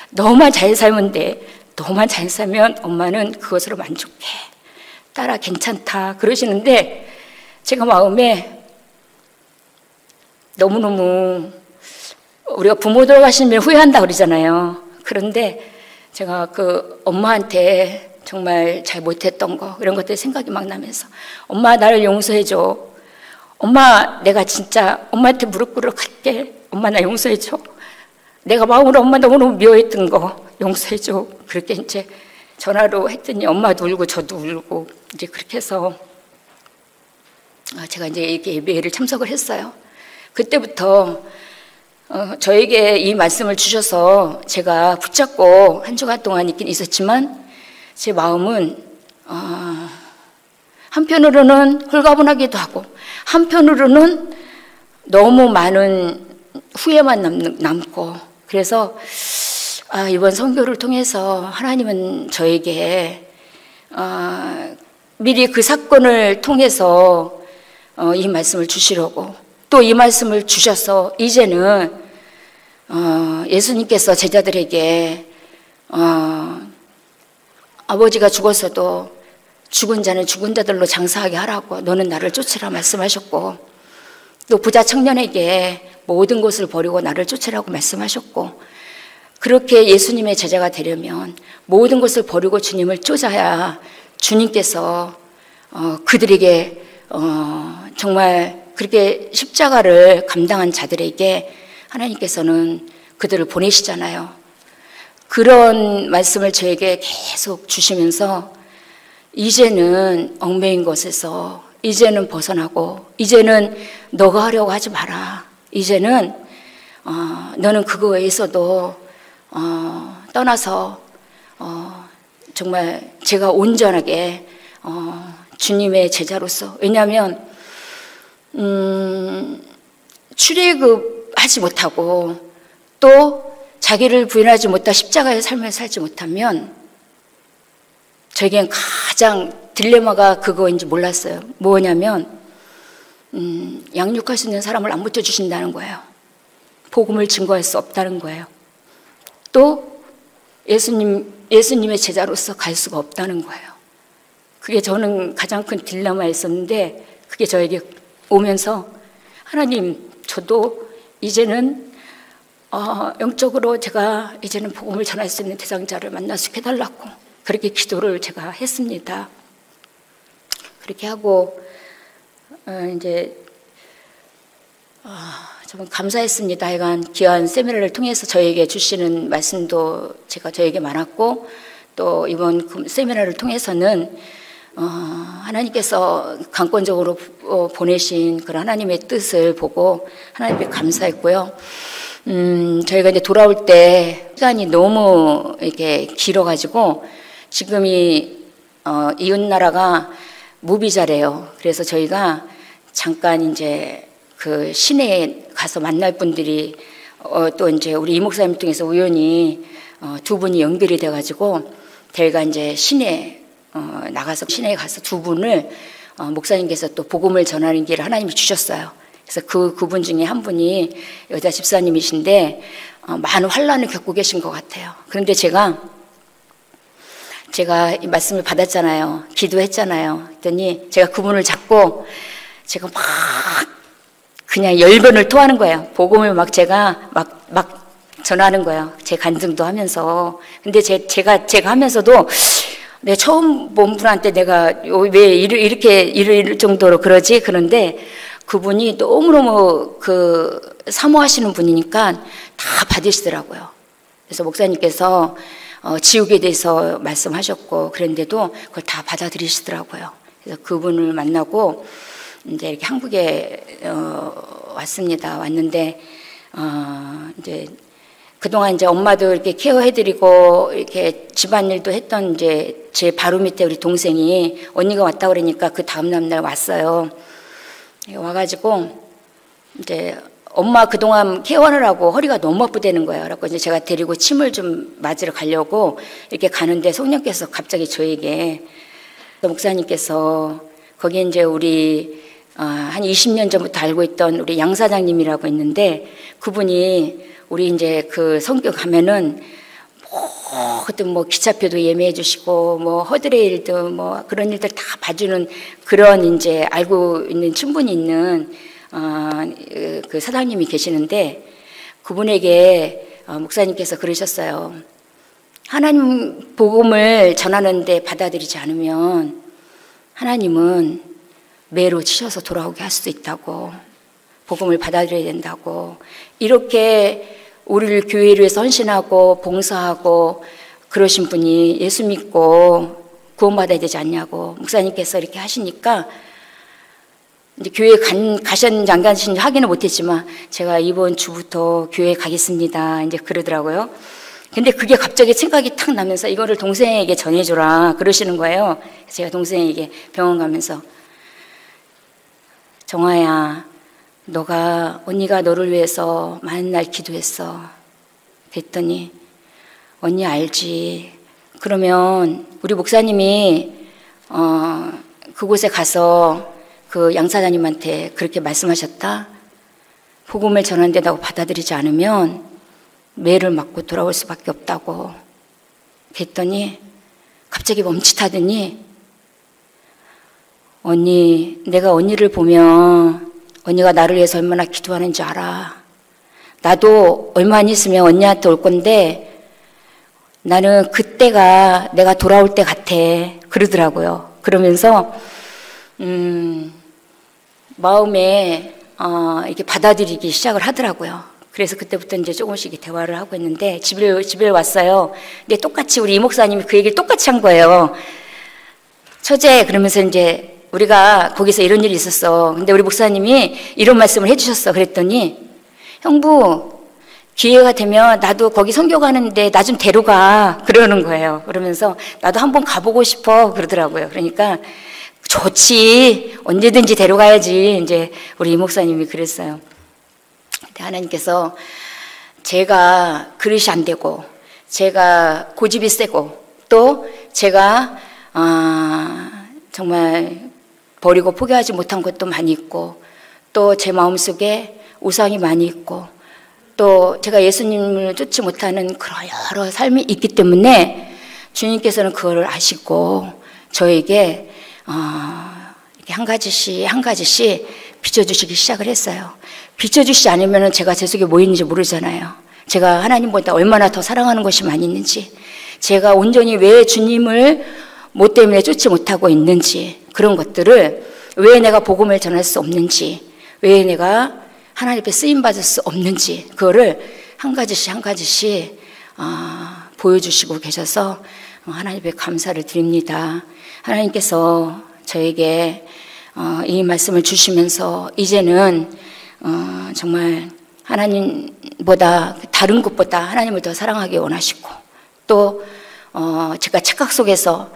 너만 잘 살면 돼. 너만 잘 살면 엄마는 그것으로 만족해. 딸아 괜찮다. 그러시는데 제가 마음에 너무너무, 우리가 부모 돌아가시면 후회한다 그러잖아요. 그런데 제가 그 엄마한테 정말 잘 못했던 거, 이런 것들 생각이 막 나면서 엄마 나를 용서해줘. 엄마 내가 진짜 엄마한테 무릎 꿇어 갈게. 엄마 나 용서해줘. 내가 마음으로 엄마 너무너무 미워했던 거 용서해줘. 그렇게 이제 전화로 했더니 엄마도 울고 저도 울고 이제 그렇게 해서 제가 이제 이렇게 예배를 참석을 했어요. 그때부터 저에게 이 말씀을 주셔서 제가 붙잡고 한 주간 동안 있긴 있었지만 제 마음은 한편으로는 홀가분하기도 하고 한편으로는 너무 많은 후회만 남고 그래서 이번 선교를 통해서 하나님은 저에게 미리 그 사건을 통해서 이 말씀을 주시려고 또 이 말씀을 주셔서 이제는 예수님께서 제자들에게 아버지가 죽었어도 죽은 자는 죽은 자들로 장사하게 하라고 너는 나를 쫓으라 말씀하셨고 또 부자 청년에게 모든 것을 버리고 나를 쫓으라고 말씀하셨고 그렇게 예수님의 제자가 되려면 모든 것을 버리고 주님을 쫓아야 주님께서 그들에게 정말 그렇게 십자가를 감당한 자들에게 하나님께서는 그들을 보내시잖아요. 그런 말씀을 저에게 계속 주시면서 이제는 얽매인 것에서 이제는 벗어나고 이제는 너가 하려고 하지 마라. 이제는 너는 그거에서도 떠나서 정말 제가 온전하게 주님의 제자로서 왜냐하면 출애굽하지 못하고 또 자기를 부인하지 못하 십자가의 삶을 살지 못하면 저에겐 가장 딜레마가 그거인지 몰랐어요. 뭐냐면 양육할 수 있는 사람을 안 붙여주신다는 거예요. 복음을 증거할 수 없다는 거예요. 또 예수님의 제자로서 갈 수가 없다는 거예요. 그게 저는 가장 큰 딜레마였었는데 그게 저에게 오면서 하나님 저도 이제는 영적으로 제가 이제는 복음을 전할 수 있는 대상자를 만날 수 있게 해달라고 그렇게 기도를 제가 했습니다. 그렇게 하고 이제 정말 감사했습니다. 하여간 귀한 세미나를 통해서 저에게 주시는 말씀도 제가 저에게 많았고 또 이번 세미나를 통해서는 하나님께서 강권적으로 보내신 그런 하나님의 뜻을 보고 하나님께 감사했고요. 저희가 이제 돌아올 때 시간이 너무 이렇게 길어가지고 지금 이웃 나라가 무비자래요. 그래서 저희가 잠깐 이제 그 시내에 가서 만날 분들이 또 이제 우리 이 목사님 통해서 우연히 두 분이 연결이 돼가지고 저희가 이제 시내에 나가서 시내에 가서 두 분을 목사님께서 또 복음을 전하는 길을 하나님이 주셨어요. 그래서 그분 중에 한 분이 여자 집사님이신데 많은 환란을 겪고 계신 것 같아요. 그런데 제가 이 말씀을 받았잖아요. 기도했잖아요. 그랬더니 제가 그분을 잡고 제가 막 그냥 열변을 토하는 거예요. 복음을 막 제가 막 전하는 거예요. 제 간증도 하면서. 근데 제가 하면서도 내가 처음 본 분한테 내가 왜 이럴 정도로 그러지? 그런데 그분이 너무너무 사모하시는 분이니까 다 받으시더라고요. 그래서 목사님께서 지옥에 대해서 말씀하셨고 그런데도 그걸 다 받아들이시더라고요. 그래서 그분을 만나고 이제 이렇게 한국에 왔습니다. 왔는데 이제 그동안 이제 엄마도 이렇게 케어해드리고 이렇게 집안일도 했던 이제 제 바로 밑에 우리 동생이 언니가 왔다 그러니까 그 다음 날 왔어요. 와가지고 이제 엄마 그동안 케어하느라고 허리가 너무 아프다는 거예요. 그래서 이제 제가 데리고 침을 좀 맞으러 가려고 이렇게 가는데 성령께서 갑자기 저에게 목사님께서 거기 이제 우리 한 20년 전부터 알고 있던 우리 양 사장님이라고 있는데 그분이 우리 이제 그 성교 가면은 그때 뭐 기차표도 예매해 주시고 뭐 허드레일도 뭐 그런 일들 다 봐주는 그런 이제 알고 있는 친분이 있는 그 사장님이 계시는데 그분에게 목사님께서 그러셨어요. 하나님 복음을 전하는데 받아들이지 않으면 하나님은 매로 치셔서 돌아오게 할 수도 있다고 복음을 받아들여야 된다고 이렇게 우리를 교회를 위해서 헌신하고 봉사하고 그러신 분이 예수 믿고 구원받아야 되지 않냐고 목사님께서 이렇게 하시니까 이제 교회 가셨는지 안 가셨는지 확인을 못했지만 제가 이번 주부터 교회 가겠습니다. 이제 그러더라고요. 근데 그게 갑자기 생각이 탁 나면서 이거를 동생에게 전해줘라 그러시는 거예요. 제가 동생에게 병원 가면서 정아야, 언니가 너를 위해서 많은 날 기도했어. 그랬더니 언니 알지. 그러면 우리 목사님이 그곳에 가서 그 양사장님한테 그렇게 말씀하셨다. 복음을 전한다고 받아들이지 않으면 매를 맞고 돌아올 수밖에 없다고. 그랬더니 갑자기 멈칫하더니 언니, 내가 언니를 보면 언니가 나를 위해서 얼마나 기도하는지 알아. 나도 얼마 안 있으면 언니한테 올 건데 나는 그때가 내가 돌아올 때 같아. 그러더라고요. 그러면서 마음에 이렇게 받아들이기 시작을 하더라고요. 그래서 그때부터 이제 조금씩 대화를 하고 있는데 집에 왔어요. 근데 똑같이 우리 이 목사님이 그 얘기를 똑같이 한 거예요. 처제, 그러면서 이제 우리가 거기서 이런 일이 있었어. 근데 우리 목사님이 이런 말씀을 해주셨어. 그랬더니 형부, 기회가 되면 나도 거기 선교 가는데 나 좀 데려가. 그러는 거예요. 그러면서 나도 한번 가보고 싶어. 그러더라고요. 그러니까 좋지. 언제든지 데려가야지. 이제 우리 이 목사님이 그랬어요. 근데 하나님께서 제가 그릇이 안 되고, 제가 고집이 세고, 또 제가 정말 버리고 포기하지 못한 것도 많이 있고, 또 제 마음속에 우상이 많이 있고, 또 제가 예수님을 쫓지 못하는 그런 여러 삶이 있기 때문에 주님께서는 그걸 아시고 저에게 이렇게 한 가지씩 비춰주시기 시작을 했어요. 비춰주시지 않으면 제가 제 속에 뭐 있는지 모르잖아요. 제가 하나님보다 얼마나 더 사랑하는 것이 많이 있는지, 제가 온전히 왜 주님을 뭐 때문에 쫓지 못하고 있는지, 그런 것들을, 왜 내가 복음을 전할 수 없는지, 왜 내가 하나님 앞에 쓰임받을 수 없는지, 그거를 한 가지씩 보여주시고 계셔서 하나님 앞에 감사를 드립니다. 하나님께서 저에게 이 말씀을 주시면서 이제는 정말 하나님보다, 다른 것보다 하나님을 더 사랑하기 원하시고, 또 제가 착각 속에서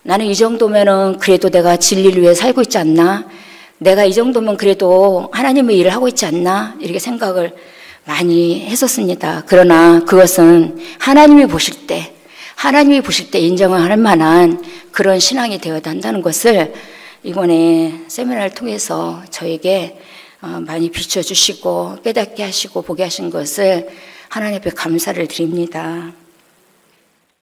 나는 이 정도면은 그래도 내가 진리를 위해 살고 있지 않나, 내가 이 정도면 그래도 하나님의 일을 하고 있지 않나, 이렇게 생각을 많이 했었습니다. 그러나 그것은 하나님이 보실 때 인정을 할 만한 그런 신앙이 되어야 한다는 것을 이번에 세미나를 통해서 저에게 많이 비춰주시고 깨닫게 하시고 보게 하신 것을 하나님 앞에 감사를 드립니다.